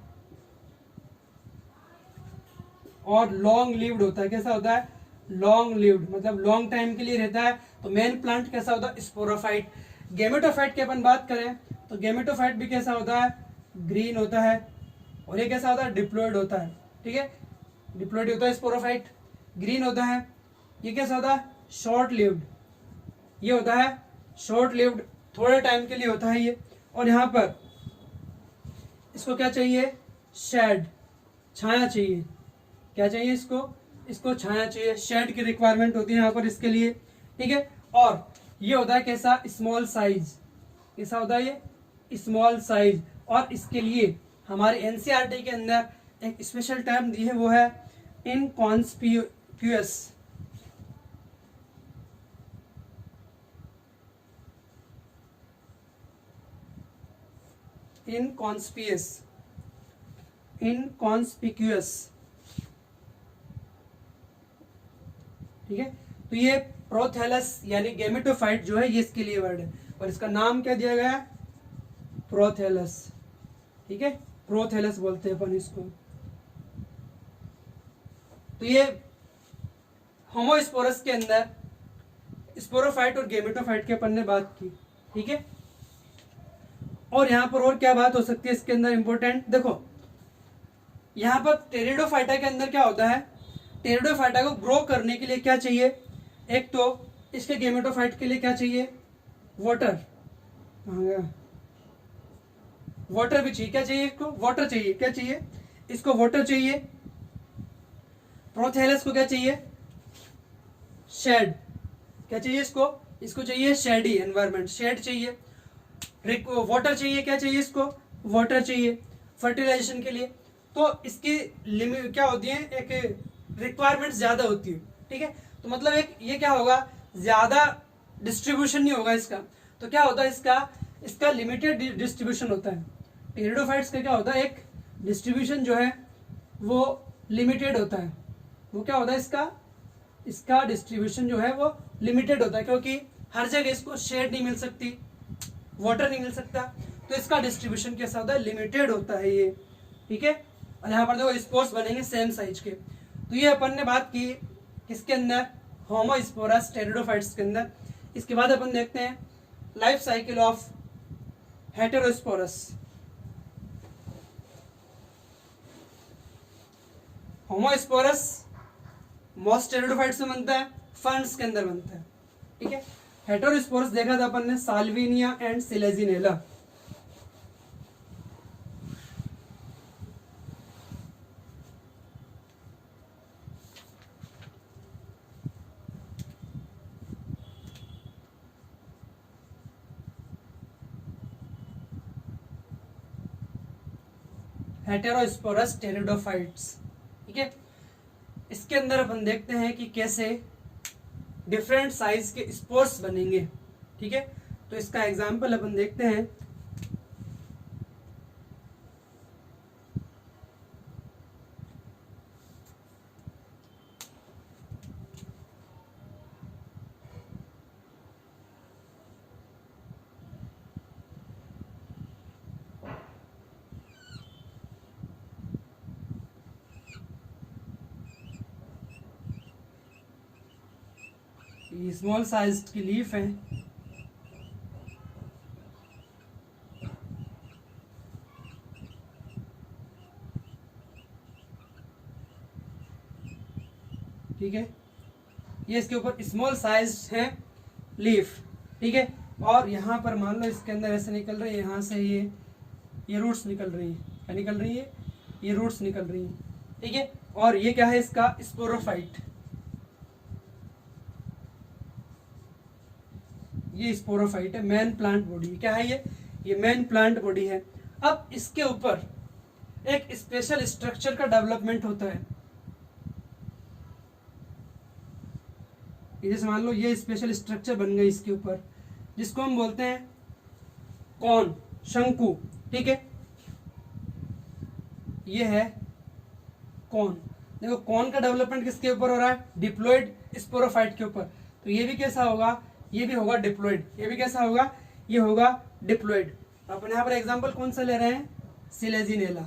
और लॉन्ग लिव्ड होता है। कैसा होता है, लॉन्ग लिव्ड, मतलब लॉन्ग टाइम के लिए रहता है। तो मेन प्लांट कैसा होता है, स्पोरोफाइट। गेमेटोफाइट की अपन बात करें तो गेमेटोफाइट भी कैसा होता है, ग्रीन होता है, और ये कैसा होता है, डिप्लॉइड होता है, ठीक है। डिप्लॉइड होता है स्पोरोफाइट, ग्रीन होता है। ये कैसा होता है, शॉर्ट लिव्ड, ये होता है शॉर्ट लिव्ड, थोड़े टाइम के लिए होता है ये। और यहाँ पर इसको क्या चाहिए, शेड, छाया चाहिए। क्या चाहिए इसको छाया चाहिए, शेड की रिक्वायरमेंट होती है यहाँ पर इसके लिए, ठीक है। और ये होता है कैसा, स्मॉल साइज। कैसा होता है ये, स्मॉल साइज। और इसके लिए हमारे एनसीईआरटी के अंदर एक स्पेशल टर्म दी है, वो है इनकॉन्स्पिक्यूअस। इनकॉन्स्पिक्यूअस, ठीक है। तो ये प्रोथैलस यानी गेमेटोफाइट जो है, ये इसके लिए वर्ड है, और इसका नाम क्या दिया गया है, प्रोथैलस, ठीक है। प्रोथैलस बोलते हैं अपन इसको। तो ये होमोस्पोरस के अंदर स्पोरोफाइट और गेमेटोफाइट के अपन ने बात की, ठीक है। और यहाँ पर और क्या बात हो सकती है इसके अंदर इंपॉर्टेंट, देखो यहाँ पर टेरिडोफाइटा के अंदर क्या होता है, टेरिडोफाइटा को ग्रो करने के लिए क्या चाहिए, एक तो इसके गेमेटोफाइट के लिए क्या चाहिए, वाटर। वाटर भी चाहिए, क्या चाहिए इसको, वाटर चाहिए, क्या चाहिए इसको, वाटर चाहिए। प्रोथैलस को क्या चाहिए, शेड, क्या चाहिए इसको, इसको चाहिए शेडी एनवायरनमेंट, शेड चाहिए। वाटर चाहिए, क्या चाहिए इसको, वाटर चाहिए फर्टिलाइजेशन के लिए। तो इसकी लिमिट क्या होती है, एक रिक्वायरमेंट ज्यादा होती है, ठीक है। तो मतलब एक ये क्या होगा, ज्यादा डिस्ट्रीब्यूशन नहीं होगा इसका। तो क्या होता है इसका, इसका लिमिटेड डिस्ट्रीब्यूशन होता है। टेरिडोफाइट्स का क्या होता है, एक डिस्ट्रीब्यूशन जो है वो लिमिटेड होता है। वो क्या होता है इसका, इसका डिस्ट्रीब्यूशन जो है वो लिमिटेड होता है, क्योंकि हर जगह इसको शेड नहीं मिल सकती, वाटर नहीं मिल सकता। तो इसका डिस्ट्रीब्यूशन कैसा होता है, लिमिटेड होता है ये, ठीक है। और यहाँ पर देखो स्पोर्स बनेंगे सेम साइज के। तो ये अपन ने बात की किसके अंदर, होमोस्पोरस टेरिडोफाइट्स के अंदर। इसके बाद अपन देखते हैं life cycle of heterosporous. Homosporous most pteridophytes में बनता है, फर्न्स के अंदर बनता है, ठीक है। हेटेरोस्पोरस देखा था अपन ने Salvinia and Selaginella. Heterosporous pteridophytes, ठीक है। इसके अंदर अपन देखते हैं कि कैसे डिफरेंट साइज के स्पोर्स बनेंगे, ठीक है। तो इसका एग्जांपल अपन देखते हैं। ये स्मॉल साइज की लीफ है, ठीक है। ये इसके ऊपर स्मॉल साइज है लीफ, ठीक है। और यहाँ पर मान लो इसके अंदर ऐसे निकल रही है, यहाँ से ये रूट्स निकल रही है, क्या निकल रही है, ये रूट्स निकल रही है, ठीक है। और ये क्या है इसका, स्पोरोफाइट, ये स्पोरोफाइट है, मेन प्लांट बॉडी, क्या है ये मेन प्लांट बॉडी है। अब इसके ऊपर एक स्पेशल स्ट्रक्चर का डेवलपमेंट होता है। जैसे मान लो ये स्पेशल स्ट्रक्चर बन गई इसके ऊपर, जिसको हम बोलते हैं कॉन, शंकु, ठीक है। ये है कॉन। देखो कॉन का डेवलपमेंट किसके ऊपर हो रहा है, डिप्लॉयड स्पोरोफाइट के ऊपर। तो ये भी कैसा होगा, ये भी होगा डिप्लॉयड, ये भी कैसा होगा, ये होगा डिप्लॉयड। अपन यहाँ पर एग्जांपल कौन सा ले रहे हैं, सिलेजिनेला,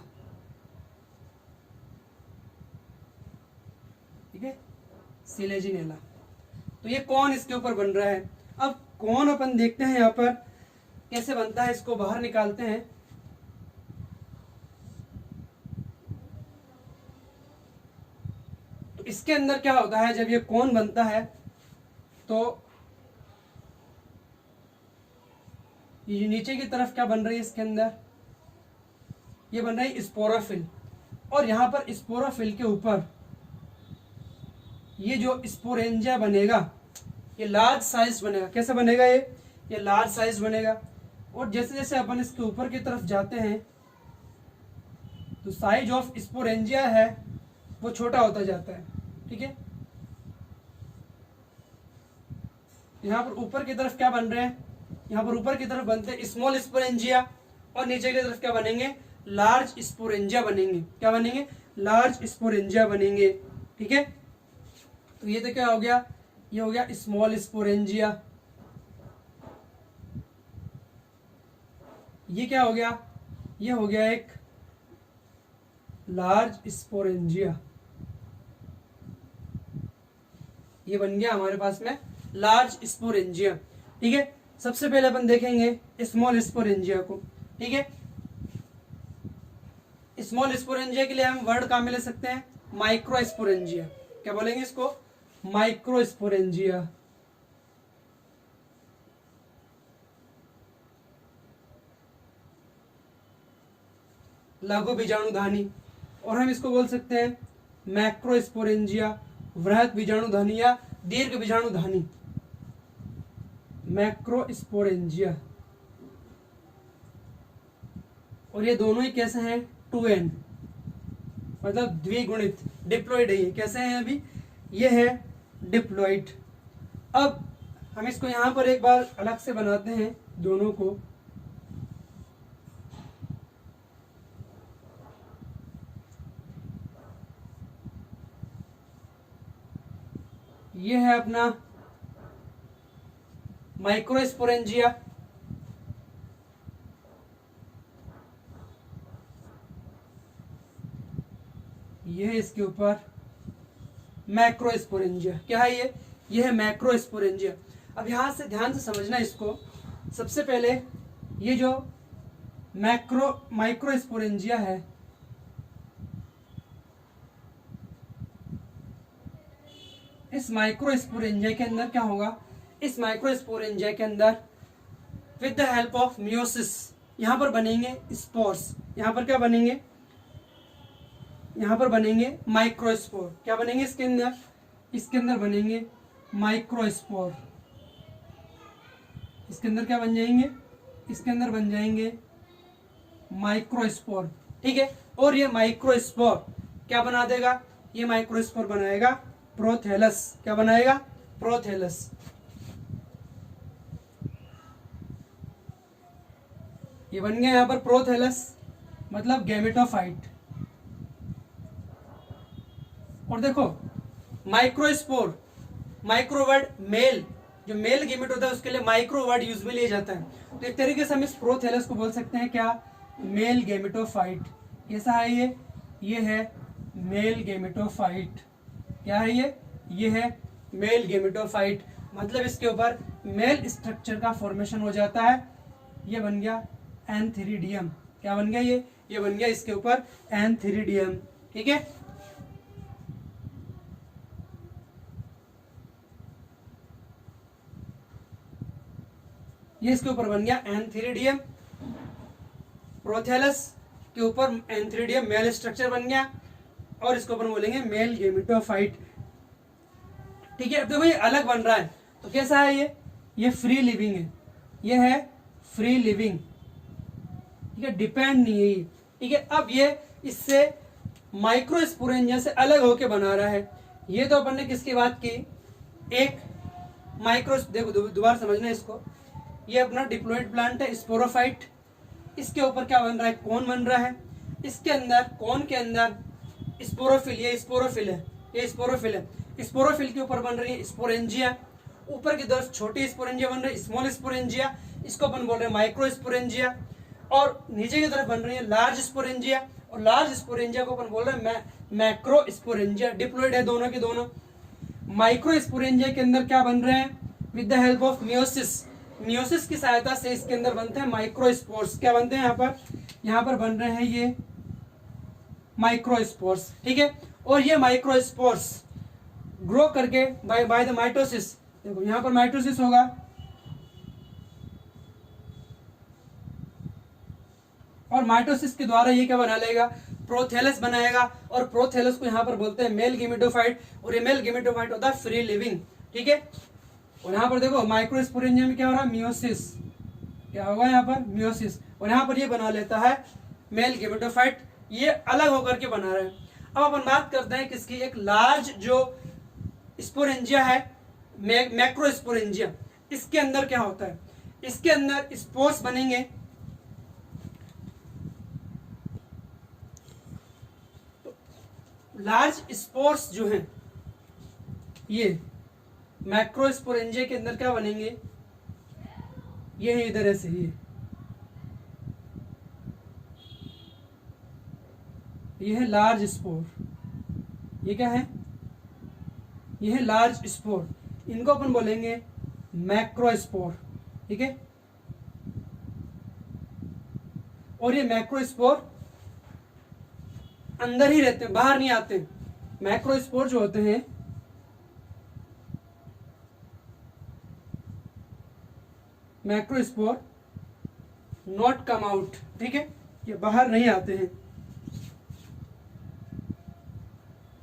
ठीक है, सिलेजिनेला। तो ये कौन इसके ऊपर बन रहा है। अब कौन अपन देखते हैं यहाँ पर कैसे बनता है, इसको बाहर निकालते हैं। तो इसके अंदर क्या होता है, जब ये कौन बनता है तो ये नीचे की तरफ क्या बन रही है इसके अंदर, ये बन रही है स्पोरोफिल। और यहाँ पर स्पोरोफिल के ऊपर ये जो स्पोरेंजिया बनेगा, ये लार्ज साइज बनेगा। कैसा बनेगा ये लार्ज साइज बनेगा। और जैसे जैसे अपन इसके ऊपर की तरफ जाते हैं तो साइज ऑफ स्पोरेंजिया है वो छोटा होता जाता है, ठीक है। यहाँ पर ऊपर की तरफ क्या बन रहे हैं, यहाँ पर ऊपर की तरफ बनते हैं स्मॉल स्पोरेंजिया, और नीचे की तरफ क्या बनेंगे, लार्ज स्पोरेंजिया बनेंगे। क्या बनेंगे, लार्ज स्पोरेंजिया बनेंगे, ठीक है। तो ये तो क्या हो गया, ये हो गया स्मॉल स्पोरेंजिया। ये क्या हो गया, ये हो गया एक लार्ज स्पोरेंजिया। ये बन गया हमारे पास में लार्ज स्पोरेंजिया, ठीक है। सबसे पहले अपन देखेंगे स्मॉल स्पोरेंजिया को, ठीक है। स्मॉल स्पोरेंजिया के लिए हम वर्ड कहाँ में ले सकते हैं, माइक्रो स्पोरेंजिया। क्या बोलेंगे इसको, माइक्रो स्पोरेंजिया। लघु बीजाणुधानी, और हम इसको बोल सकते हैं मैक्रोस्पोरेंजिया, वृहत बीजाणुधानी या दीर्घ बीजाणुधानी, मैक्रोस्पोरेंजिया। और ये दोनों ही कैसे हैं, 2n, मतलब द्विगुणित, डिप्लॉइड है ये। कैसे हैं अभी, ये है डिप्लॉइड। अब हम इसको यहां पर एक बार अलग से बनाते हैं दोनों को। ये है अपना माइक्रोस्पोरेंजिया, ये है इसके ऊपर मैक्रोस्पोरेंजिया। क्या है ये है मैक्रोस्पोरेंजिया। अब यहां से ध्यान से समझना इसको। सबसे पहले ये जो माइक्रोस्पोरेंजिया है, इस माइक्रोस्पोरेंजिया के अंदर क्या होगा, इस माइक्रोस्पोरेंजिया के अंदर with the help of meiosis यहां पर बनेंगे स्पोर्स। यहां पर क्या बनेंगे, यहां पर बनेंगे माइक्रोस्पोर। क्या बनेंगे इसके अंदर बनेंगे माइक्रोस्पोर। इसके अंदर क्या बन जाएंगे, इसके अंदर बन जाएंगे माइक्रोस्पोर। ठीक है, और ये माइक्रोस्पोर क्या बना देगा, ये माइक्रोस्पोर बनाएगा प्रोथेलस। क्या बनाएगा, प्रोथेलस। ये बन गया यहां पर प्रोथेलस, मतलब गैमेटोफाइट। और देखो माइक्रोस्पोर, माइक्रोवर्ड मेल, जो मेल गैमेट होता है उसके लिए माइक्रोवर्ड यूज में लिया जाता है। तो एक तरीके से हम इस प्रोथेलस को बोल सकते हैं क्या, मेल गैमेटोफाइट। कैसा है ये है मेल गैमेटोफाइट। क्या है ये है मेल गैमेटोफाइट, मतलब इसके ऊपर मेल स्ट्रक्चर का फॉर्मेशन हो जाता है। ये बन गया एंथीरिडियम। क्या बन गया ये बन गया इसके ऊपर एंथीरिडियम। ठीक है, ये इसके ऊपर बन गया एंथीरिडियम। प्रोथेलस के ऊपर एंथीरिडियम मेल स्ट्रक्चर बन गया, और इसको अपन बोलेंगे मेल गैमेटोफाइट। ठीक है, अब देखो ये अलग बन रहा है, तो कैसा है ये फ्री लिविंग है, ये है फ्री लिविंग। ठीक है, डिपेंड नहीं है ये। ठीक है, अब ये इससे माइक्रोस्पोरेंजिया से अलग होके बना रहा है। ये तो अपन ने किसकी बात की, एक माइक्रो, देखो दोबारा समझना इसको। ये अपना डिप्लॉइड प्लांट है स्पोरोफाइट। इसके ऊपर क्या बन रहा है, कौन बन रहा है। इसके अंदर, कौन के अंदर स्पोरोफिल, ये स्पोरोफिल है, ये स्पोरोफिल है। स्पोरोफिल के ऊपर बन रही है स्पोरेंजिया। ऊपर की तरफ छोटी स्पोरेंजिया बन रही है, स्मॉल स्पोरेंजिया, इसको अपन बोल रहे हैं माइक्रो स्पोरेंजिया। और नीचे की तरफ बन रही है लार्ज स्पोरेंजिया, और लार्ज स्पोरेंजिया को अपन बोल रहे हैं मैक्रो स्पोरेंजिया। डिप्लॉइड है दोनों के दोनों। माइक्रो स्पोरेंजिया के अंदर क्या बन रहे हैं, with the help of meiosis, meiosis की सहायता से इसके अंदर बनते हैं माइक्रोस्पोर्स। क्या बनते हैं यहाँ पर बन रहे हैं ये माइक्रोस्पोर्स। ठीक है, और ये माइक्रोस्पोर्स ग्रो करके बाय द माइटोसिस, देखो यहाँ पर माइटोसिस होगा, और माइटोसिस के द्वारा ये क्या बना लेगा, प्रोथेलस बनाएगा। और प्रोथेलस को यहाँ पर बोलते हैं मेल गैमेटोफाइट, और ये मेल गैमेटोफाइट होता है फ्री लिविंग। ठीक है, और यहाँ पर देखो माइक्रोस्पोरेंजिया में क्या हो रहा है, मियोसिस। क्या होगा यहाँ पर, मियोसिस, और यहाँ पर ये बना लेता है मेल गैमेटोफाइट। ये अलग होकर के बना रहे हैं। अब अपन बात करते हैं किसकी, एक लार्ज जो स्पोरेंजिया है, मैक्रोस्पोरेंजिया। इसके अंदर क्या होता है, इसके अंदर स्पोर्स बनेंगे। लार्ज स्पोर्स जो हैं, ये मैक्रोस्पोरेंजिया के अंदर क्या बनेंगे, ये है इधर ऐसे, ये है लार्ज स्पोर। ये क्या है, ये है लार्ज स्पोर। इनको अपन बोलेंगे मैक्रोस्पोर। ठीक है, और ये मैक्रोस्पोर अंदर ही रहते हैं, बाहर नहीं आते। मैक्रोस्पोर जो होते हैं, मैक्रोस्पोर नॉट कम आउट। ठीक है, ये बाहर नहीं आते हैं,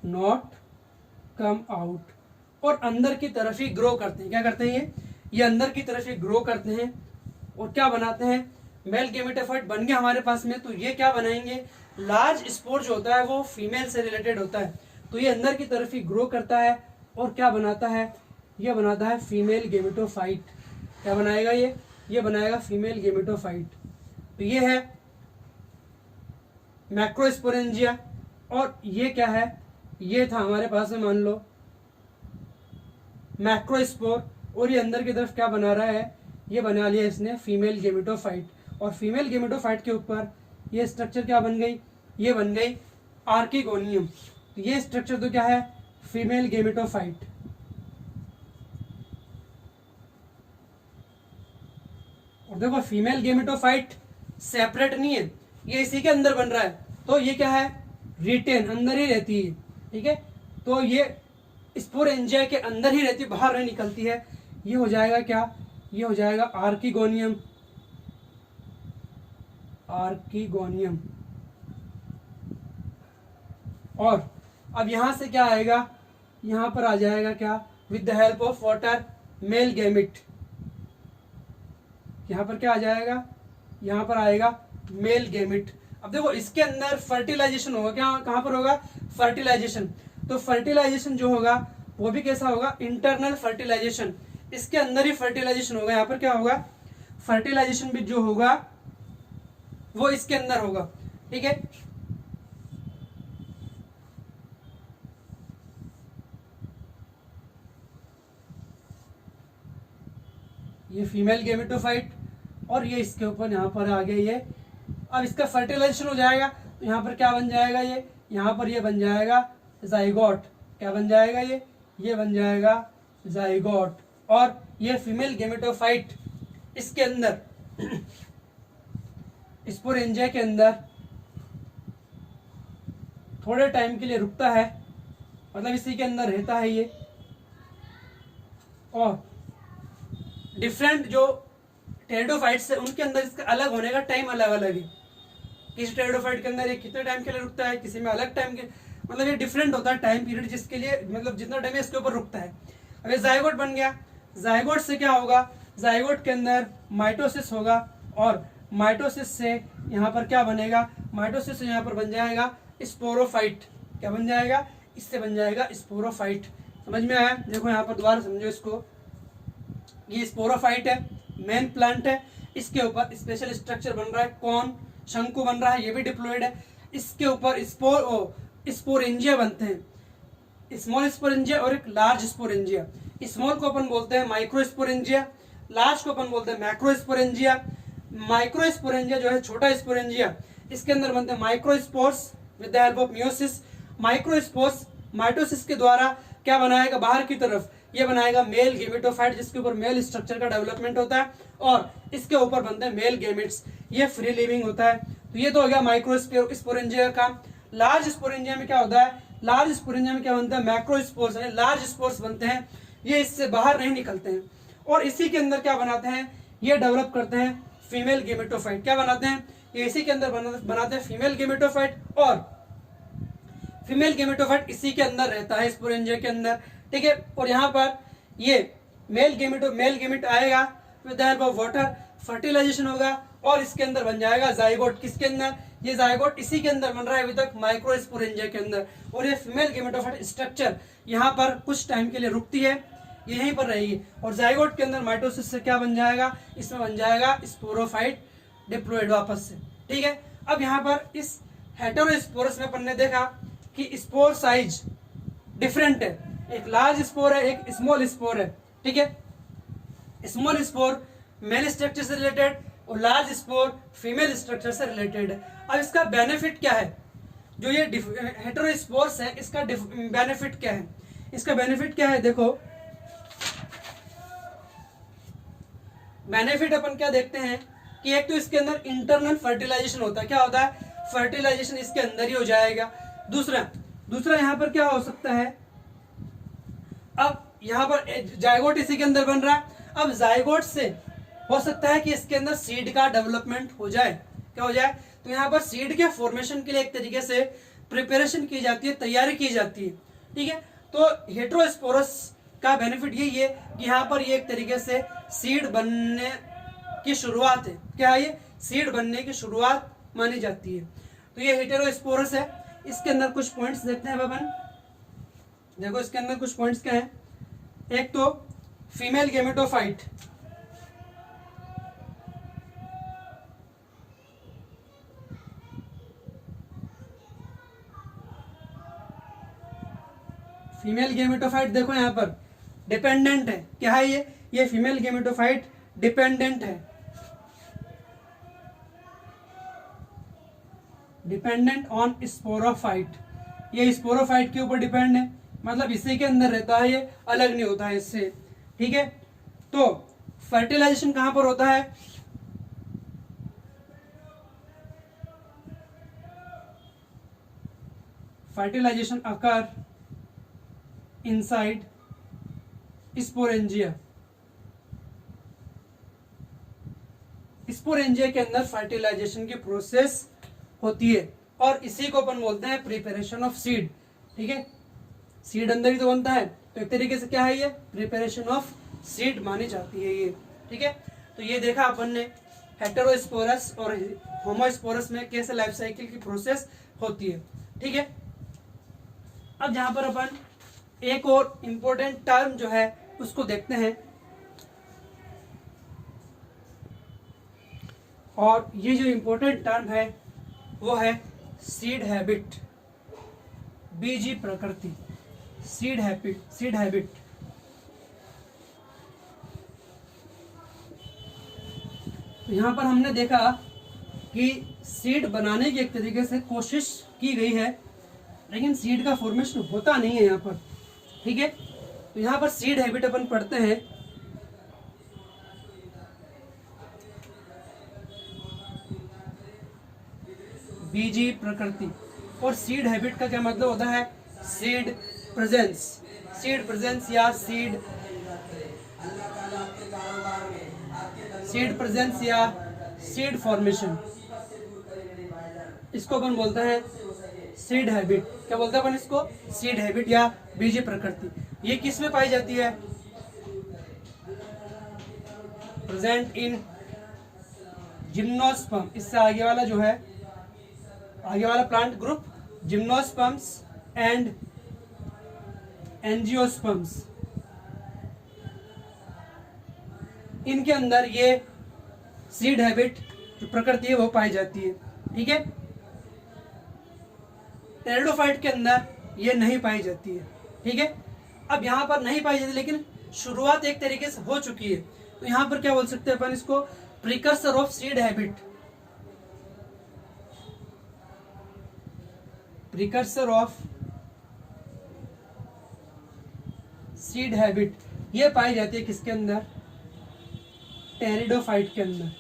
नॉट कम आउट, और अंदर की तरफ ही ग्रो करते हैं। क्या करते हैं ये अंदर की तरफ ही ग्रो करते हैं और क्या बनाते हैं, मेल गेमेटोफाइट बन गया हमारे पास में। तो ये क्या बनाएंगे, लार्ज स्पोर जो होता है वो फीमेल से रिलेटेड होता है, तो ये अंदर की तरफ ही ग्रो करता है और क्या बनाता है, ये बनाता है फीमेल गेमेटोफाइट। क्या बनाएगा ये बनाएगा फीमेल गेमेटोफाइट। तो ये है मैक्रोस्पोरेंजिया, और ये क्या है, ये था हमारे पास में मान लो मैक्रोस्पोर, और ये अंदर की तरफ क्या बना रहा है, ये बना लिया इसने फीमेल गेमेटोफाइट। और फीमेल गेमेटोफाइट के ऊपर ये स्ट्रक्चर क्या बन गई, ये बन गई आर्किगोनियम। तो ये स्ट्रक्चर तो क्या है, फीमेल गेमेटोफाइट। और देखो फीमेल गेमेटोफाइट सेपरेट नहीं है, ये इसी के अंदर बन रहा है, तो ये क्या है, रिटेन अंदर ही रहती है। ठीक है, तो ये स्पोरेंजिया के अंदर ही रहती है, बाहर नहीं निकलती है। ये हो जाएगा क्या, ये हो जाएगा आर्किगोनियम। आर्किगोनियम। और अब यहां से क्या आएगा, यहां पर आ जाएगा क्या, with the help of water male gamete. यहां पर क्या आ जाएगा, यहां पर आएगा मेल गैमिट। अब देखो इसके अंदर फर्टिलाइजेशन होगा, क्या कहां पर होगा, फर्टिलाइजेशन। तो फर्टिलाइजेशन जो होगा वो भी कैसा होगा, इंटरनल फर्टिलाइजेशन, इसके अंदर ही फर्टिलाइजेशन होगा। यहाँ पर क्या होगा, फर्टिलाइजेशन भी जो होगा वो इसके अंदर होगा। ठीक है, ये फीमेल गेमेटोफाइट और ये इसके ऊपर यहाँ पर आ गया ये। अब इसका फर्टिलाइजेशन हो जाएगा तो यहाँ पर क्या बन जाएगा, ये यहाँ पर ये बन जाएगा जाइगोट। क्या बन जाएगा, ये बन जाएगा जाइगोट। और ये फीमेल गेमेटोफाइट इसके अंदर स्पोरेंजिया के अंदर थोड़े टाइम के लिए रुकता है, मतलब इसी के अंदर रहता है ये। और डिफरेंट जो टेरिडोफाइट्स है उनके अंदर इसका अलग होने का टाइम अलग अलग है। किसी टेरिडोफाइट के अंदर ये कितने टाइम के लिए रुकता है, किसी में अलग टाइम के, मतलब ये डिफरेंट होता है टाइम पीरियड जिसके लिए, मतलब जितना टाइम है इसके ऊपर रुकता है। अब ये जाइगोट बन गया, जाइगोट से क्या होगा, जाइगोट के अंदर माइटोसिस होगा और माइटोसिस से यहाँ पर क्या बनेगा, माइटोसिस से यहाँ पर बन जाएगा स्पोरोफाइट। क्या बन जाएगा, इससे बन जाएगा स्पोरोफाइट। समझ में आया, देखो यहाँ पर दोबारा समझो इसको। ये स्पोरोफाइट है, मेन प्लांट है, इसके ऊपर स्पेशल स्ट्रक्चर बन रहा है, कौन, शंकु बन रहा है, ये भी डिप्लॉयड है। इसके ऊपर स्पोरेंजिया बनते हैं, स्मॉल स्पोरेंजिया और एक लार्ज स्पोरेंजिया। स्मॉल को अपन बोलते हैं माइक्रो स्पोरेंजिया, लार्ज को अपन बोलते हैं मैक्रो स्पोरेंजिया। माइक्रो स्पोरेंजिया जो है छोटा स्पोरेंजिया, इसके अंदर बनते हैं microspores with the help of meiosis. Microspores mitosis के द्वारा क्या बनाएगा, बाहर की तरफ ये बनाएगा मेल गेमेटोफाइट, जिसके ऊपर मेल स्ट्रक्चर का डेवलपमेंट होता है और इसके ऊपर बनते हैं मेल गेमेट्स। ये फ्री लिविंग होता है। तो ये तो हो गया माइक्रो स्पोरेंजिया का। लार्ज स्पोरेंजिया में क्या होता है, लार्ज स्पोरेंजिया में क्या बनता है, मैक्रोस्पोर्स यानी लार्ज स्पोर्स बनते हैं, ये इससे बाहर नहीं निकलते हैं। और इसी के अंदर क्या बनाते हैं, ये डेवलप करते हैं फीमेल गेमेटोफाइट। क्या बनाते हैं, ये इसी के अंदर बनाते हैं फीमेल गेमेटोफाइट, और फीमेल गेमेटोफाइट इसी के अंदर रहता है स्पोरेंजिया के अंदर। ठीक है, और यहाँ पर ये मेल गेमेट आएगा with the help of water, fertilization होगा और इसके अंदर बन जाएगा जाइगोट। किसके अंदर, ये जाइगोट इसी के अंदर बन रहा है अभी तक माइक्रो स्पोरेंजिया के अंदर। और ये फीमेल गेमेटोफाइट स्ट्रक्चर यहाँ पर कुछ टाइम के लिए रुकती है, यहीं पर रहेगी। और जाइगोट के अंदर माइटोसिस से क्या बन जाएगा, इसमें बन जाएगा स्पोरोफाइट डिप्लॉयड वापस से। ठीक है, अब यहाँ पर इस हेटेरोस्पोरस में अपन ने देखा कि स्पोर साइज डिफरेंट है, एक लार्ज स्पोर है, एक स्मॉल स्पोर है। ठीक है, स्मॉल स्पोर मेल स्ट्रक्चर से रिलेटेड और लार्ज स्पोर फीमेल स्ट्रक्चर से रिलेटेड है। अब इसका बेनिफिट क्या है, जो ये हेटेरोस्पोर्स है इसका बेनिफिट क्या है, इसका बेनिफिट क्या है, देखो बेनिफिट अपन क्या देखते हैं कि एक तो इसके अंदर इंटरनल फर्टिलाइजेशन होता है। क्या होता है, फर्टिलाइजेशन इसके अंदर ही हो जाएगा। दूसरा यहाँ पर क्या हो सकता है, अब यहाँ पर जाइगोट इसी के अंदर बन रहा है। अब जाइगोट से हो सकता है कि इसके अंदर सीड का डेवलपमेंट हो जाए। क्या हो जाए, तो यहाँ पर सीड के फॉर्मेशन के लिए एक तरीके से प्रिपरेशन की जाती है, तैयारी की जाती है। ठीक है, तो हेटेरोस्पोरस का बेनिफिट यही है कि यहाँ पर ये एक तरीके से सीड बनने की शुरुआत है। क्या है ये? सीड बनने की शुरुआत मानी जाती है। तो ये हेटेरोस्पोरस है। इसके अंदर कुछ पॉइंट्स देखते हैं अपन। देखो इसके अंदर कुछ पॉइंट्स क्या हैं। एक तो फीमेल गेमेटोफाइट, फीमेल गेमेटोफाइट देखो यहाँ पर डिपेंडेंट है। क्या है ये फीमेल गेमेटोफाइट डिपेंडेंट है, डिपेंडेंट ऑन स्पोरोफाइट। ये स्पोरोफाइट के ऊपर डिपेंड है, मतलब इसी के अंदर रहता है, ये अलग नहीं होता है इससे। ठीक है, तो फर्टिलाइजेशन कहां पर होता है? फर्टिलाइजेशन अकर इनसाइड स्पोरेंजिया। स्पोरेंजिया के अंदर फर्टिलाइजेशन की प्रोसेस होती है और इसी को अपन बोलते हैं प्रिपरेशन ऑफ सीड। ठीक है, सीड अंदर ही तो बनता है, तो एक तरीके से क्या है ये प्रिपरेशन ऑफ सीड मानी जाती है ये। ठीक है, तो ये देखा अपन ने हेटेरोस्पोरस और होमोस्पोरस में कैसे लाइफ साइकिल की प्रोसेस होती है। ठीक है, अब जहां पर अपन एक और इंपॉर्टेंट टर्म जो है उसको देखते हैं, और ये जो इंपॉर्टेंट टर्म है वो है सीड हैबिट, बीजी प्रकृति। सीड हैबिट तो यहां पर हमने देखा कि सीड बनाने की एक तरीके से कोशिश की गई है, लेकिन सीड का फॉर्मेशन होता नहीं है यहाँ पर। ठीक है, तो यहाँ पर सीड हैबिट अपन पढ़ते हैं। बीजी प्रकृति, और सीड हैबिट का क्या मतलब होता है? सीड प्रेजेंस, सीड प्रेजेंस या सीड प्रेजेंस या सीड फॉर्मेशन, इसको अपन बोलते हैं सीड हैबिट। क्या बोलते हैं अपन इसको? सीड हैबिट या बीजी प्रकृति। ये किस में पाई जाती है? Present in gymnosperm. इससे आगे वाला जो है, आगे वाला plant group gymnosperms and angiosperms, इनके अंदर ये सीड हैबिट जो प्रकृति है वो पाई जाती है। ठीक है, टेरिडोफाइट के अंदर ये नहीं पाई जाती है। ठीक है, अब यहाँ पर नहीं पाई जाती, लेकिन शुरुआत एक तरीके से हो चुकी है। तो यहाँ पर क्या बोल सकते हैं अपन इसको? Precursor of seed habit, precursor of seed habit ये पाई जाती है किसके अंदर? टेरिडोफाइट के अंदर।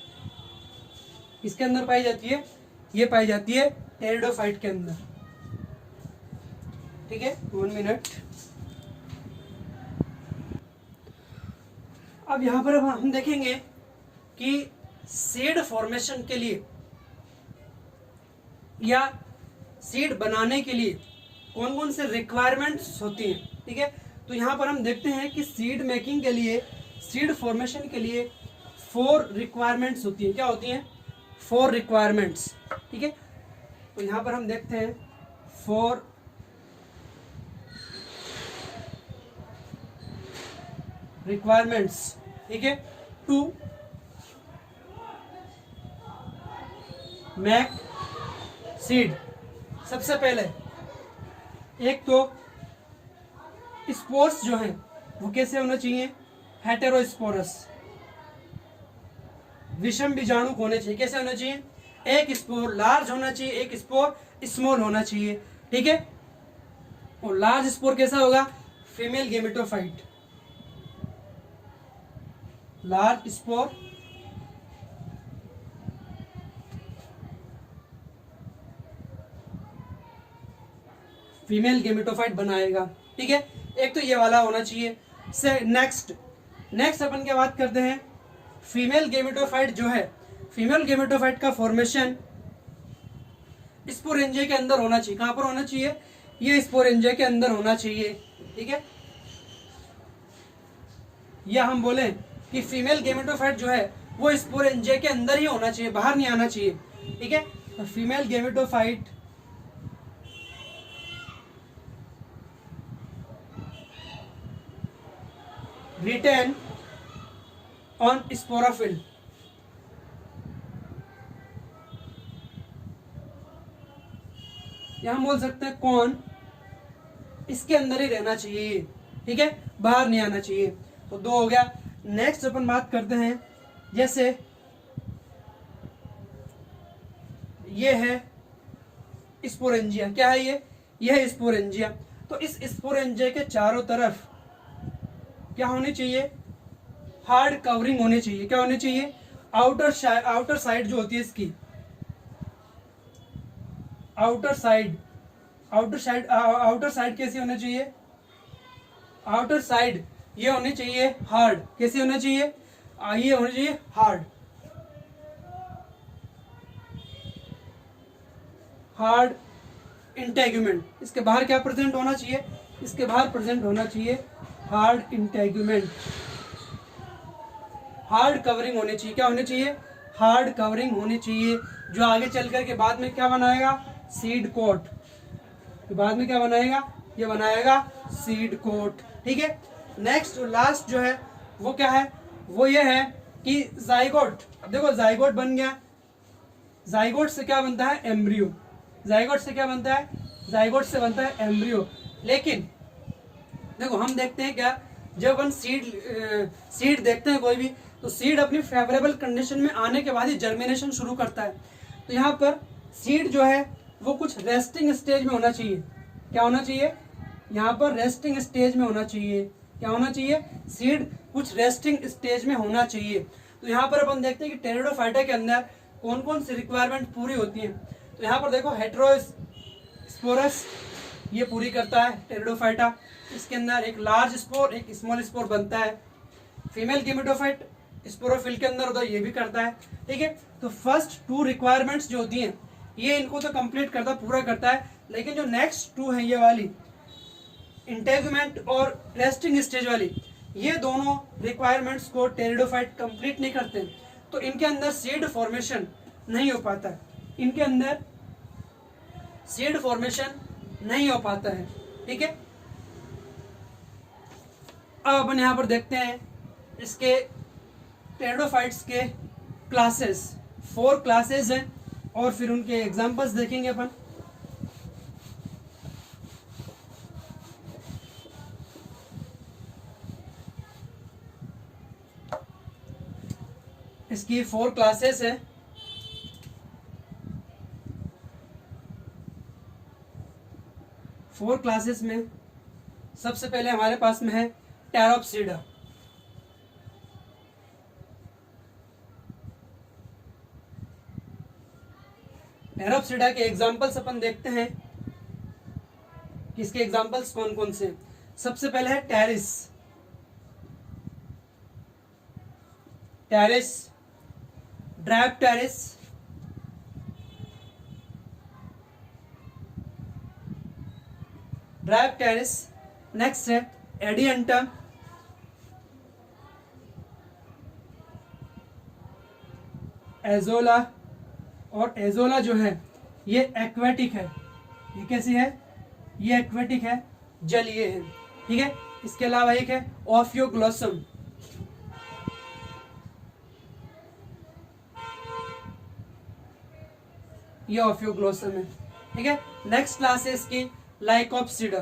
किसके अंदर पाई जाती है? ये पाई जाती है टेरिडोफाइट के अंदर। ठीक है, 1 मिनट। अब यहां पर हम देखेंगे कि सीड फॉर्मेशन के लिए या सीड बनाने के लिए कौन कौन से रिक्वायरमेंट्स होती हैं। ठीक है, तो यहां पर हम देखते हैं कि सीड मेकिंग के लिए, सीड फॉर्मेशन के लिए 4 रिक्वायरमेंट्स होती हैं। क्या होती हैं? 4 रिक्वायरमेंट्स। ठीक है, तो यहां पर हम देखते हैं 4 रिक्वायरमेंट्स। ठीक है, टू मेक सीड। सबसे पहले एक तो स्पोर्स जो हैं वो कैसे होना चाहिए? हेटेरोस्पोरस, विषम बीजाणु होने चाहिए। कैसे होना चाहिए? एक स्पोर लार्ज होना चाहिए, एक स्पोर स्मॉल होना चाहिए। ठीक है, और लार्ज स्पोर कैसा होगा? Female gametophyte, large spore female gametophyte बनाएगा। ठीक है, एक तो ये वाला होना चाहिए। से नेक्स्ट अपन क्या बात करते हैं? फीमेल गेमेटोफाइट जो है, फीमेल गेमेटोफाइट का फॉर्मेशन स्पोरेंजिया के अंदर होना चाहिए। कहां पर होना चाहिए? ये स्पोरेंजिया के अंदर होना चाहिए। ठीक है, या हम बोले कि फीमेल गेमेटोफाइट जो है वो स्पोरेंजिया के अंदर ही होना चाहिए, बाहर नहीं आना चाहिए। ठीक है, तो female gametophyte retain on sporophyll, या हम बोल सकते हैं कौन, इसके अंदर ही रहना चाहिए। ठीक है, बाहर नहीं आना चाहिए। तो दो हो गया। नेक्स्ट अपन बात करते हैं, जैसे ये है स्पोरेंजिया। क्या है ये है स्पोरेंजिया। तो इस स्पोरेंजिया के चारों तरफ क्या होनी चाहिए? हार्ड कवरिंग होनी चाहिए। क्या होनी चाहिए? आउटर साइड जो होती है इसकी, आउटर साइड कैसी होनी चाहिए? आउटर साइड ये होनी चाहिए हार्ड। कैसी होना चाहिए? ये होनी चाहिए हार्ड इंटेगुमेंट। इसके बाहर क्या प्रेजेंट होना चाहिए? इसके बाहर प्रेजेंट होना चाहिए हार्ड इंटेगुमेंट। हार्ड कवरिंग होनी चाहिए। क्या होनी चाहिए? हार्ड कवरिंग होनी चाहिए, जो आगे चल कर के बाद में क्या बनाएगा? Seed coat. बाद में क्या बनाएगा? ये बनाएगा सीड कोट। ठीक है, नेक्स्ट लास्ट जो है वो क्या है? वो ये है कि जाइगोट। अब देखो जाइगोट बन गया, जाइगोट से क्या बनता है? एम्ब्रियो। जाइगोट से क्या बनता है? जाइगोट से बनता है एम्ब्रियो। लेकिन देखो हम देखते हैं क्या, जब अपन सीड देखते हैं कोई भी, तो सीड अपनी फेवरेबल कंडीशन में आने के बाद ही जर्मिनेशन शुरू करता है। तो यहाँ पर सीड जो है वो कुछ रेस्टिंग स्टेज में होना चाहिए। क्या होना चाहिए? यहाँ पर रेस्टिंग स्टेज में होना चाहिए। क्या होना चाहिए? सीड कुछ रेस्टिंग स्टेज में होना चाहिए। तो यहाँ पर अपन देखते हैं कि टेरिडोफाइटा के अंदर कौन कौन सी रिक्वायरमेंट पूरी होती है। तो यहाँ पर देखो हेटेरोस्पोरस ये पूरी करता है टेरिडोफाइटा। इसके अंदर एक लार्ज स्पोर एक स्मॉल स्पोर बनता है। फीमेल गेमेटोफाइट स्पोरोफिल के अंदर होता है, ये भी करता है। ठीक है, तो फर्स्ट टू रिक्वायरमेंट्स जो होती हैं ये इनको तो कंप्लीट करता, पूरा करता है। लेकिन जो नेक्स्ट टू है, ये वाली इंटेगुमेंट और रेस्टिंग स्टेज वाली, ये दोनों रिक्वायरमेंट्स को टेरिडोफाइट कंप्लीट नहीं करते, तो इनके अंदर सीड फॉर्मेशन नहीं हो पाता है। इनके अंदर सीड फॉर्मेशन नहीं हो पाता है। ठीक है, अब अपन यहाँ पर देखते हैं इसके टेरिडोफाइट्स के क्लासेस। 4 क्लासेस हैं और फिर उनके एग्जांपल्स देखेंगे अपन। इसकी 4 क्लासेस है। फोर क्लासेस में सबसे पहले हमारे पास में है टेरोप्सिडा। टेरोप्सिडा के एग्जांपल्स अपन देखते हैं कि इसके एग्जांपल्स कौन कौन से। सबसे पहले है टेरिस। ड्रैप्टेरिस, नेक्स्ट है एडियंटम, एजोला। और एजोला जो है ये एक्वेटिक है। ये कैसी है? ये एक्वेटिक है, जलीय है। ठीक है, इसके अलावा एक है ऑफियोग्लोसम। ये ऑफियोग्लोसम है। ठीक है, नेक्स्ट क्लास है इसकी लाइकोप्सिडा।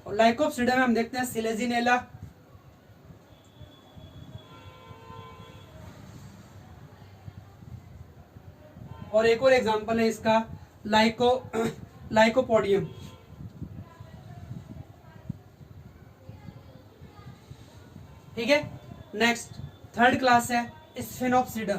और लाइकोप्सिडा में हम देखते हैं सिलेजिनेला, और एक और एग्जांपल है इसका लाइकोपोडियम। ठीक है, नेक्स्ट थर्ड क्लास है स्फेनोप्सिडा।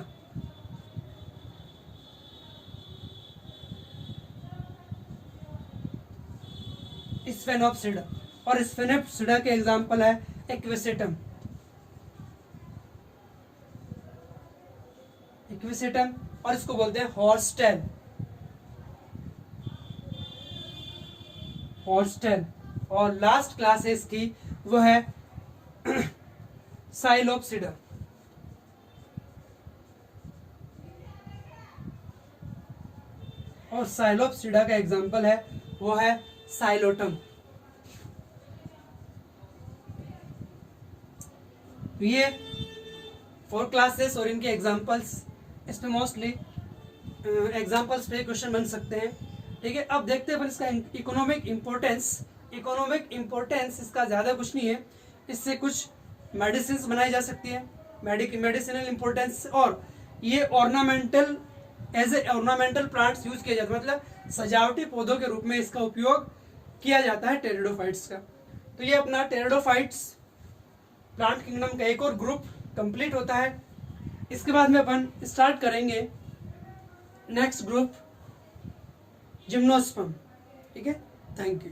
और स्फेनोप्सिडा के एग्जांपल है एक्वेसेटम। एपिसिटम, और इसको बोलते हैं हॉर्स्टेल। हॉर्स्टेल। और लास्ट क्लास है इसकी, वो है साइलोप्सिडा। और साइलोप्सिडा का एग्जांपल है वो है साइलोटम। ये 4 क्लासेस और इनके एग्जांपल्स, इसमें मोस्टली एग्जांपल्स पे क्वेश्चन बन सकते हैं। ठीक है, अब देखते हैं अपन इसका इकोनॉमिक इम्पोर्टेंस। इकोनॉमिक इम्पोर्टेंस इसका ज़्यादा कुछ नहीं है, इससे कुछ मेडिसिन बनाई जा सकती है, मेडिसिनल इम्पोर्टेंस। और ये ornamental, as a ornamental plants use किया जाता है, मतलब सजावटी पौधों के रूप में इसका उपयोग किया जाता है टेरिडोफाइट्स का। तो ये अपना टेरिडोफाइट्स प्लांट किंगडम का एक और ग्रुप कंप्लीट होता है। इसके बाद में अपन स्टार्ट करेंगे नेक्स्ट ग्रुप, जिम्नोस्पर्म। ठीक है, थैंक यू।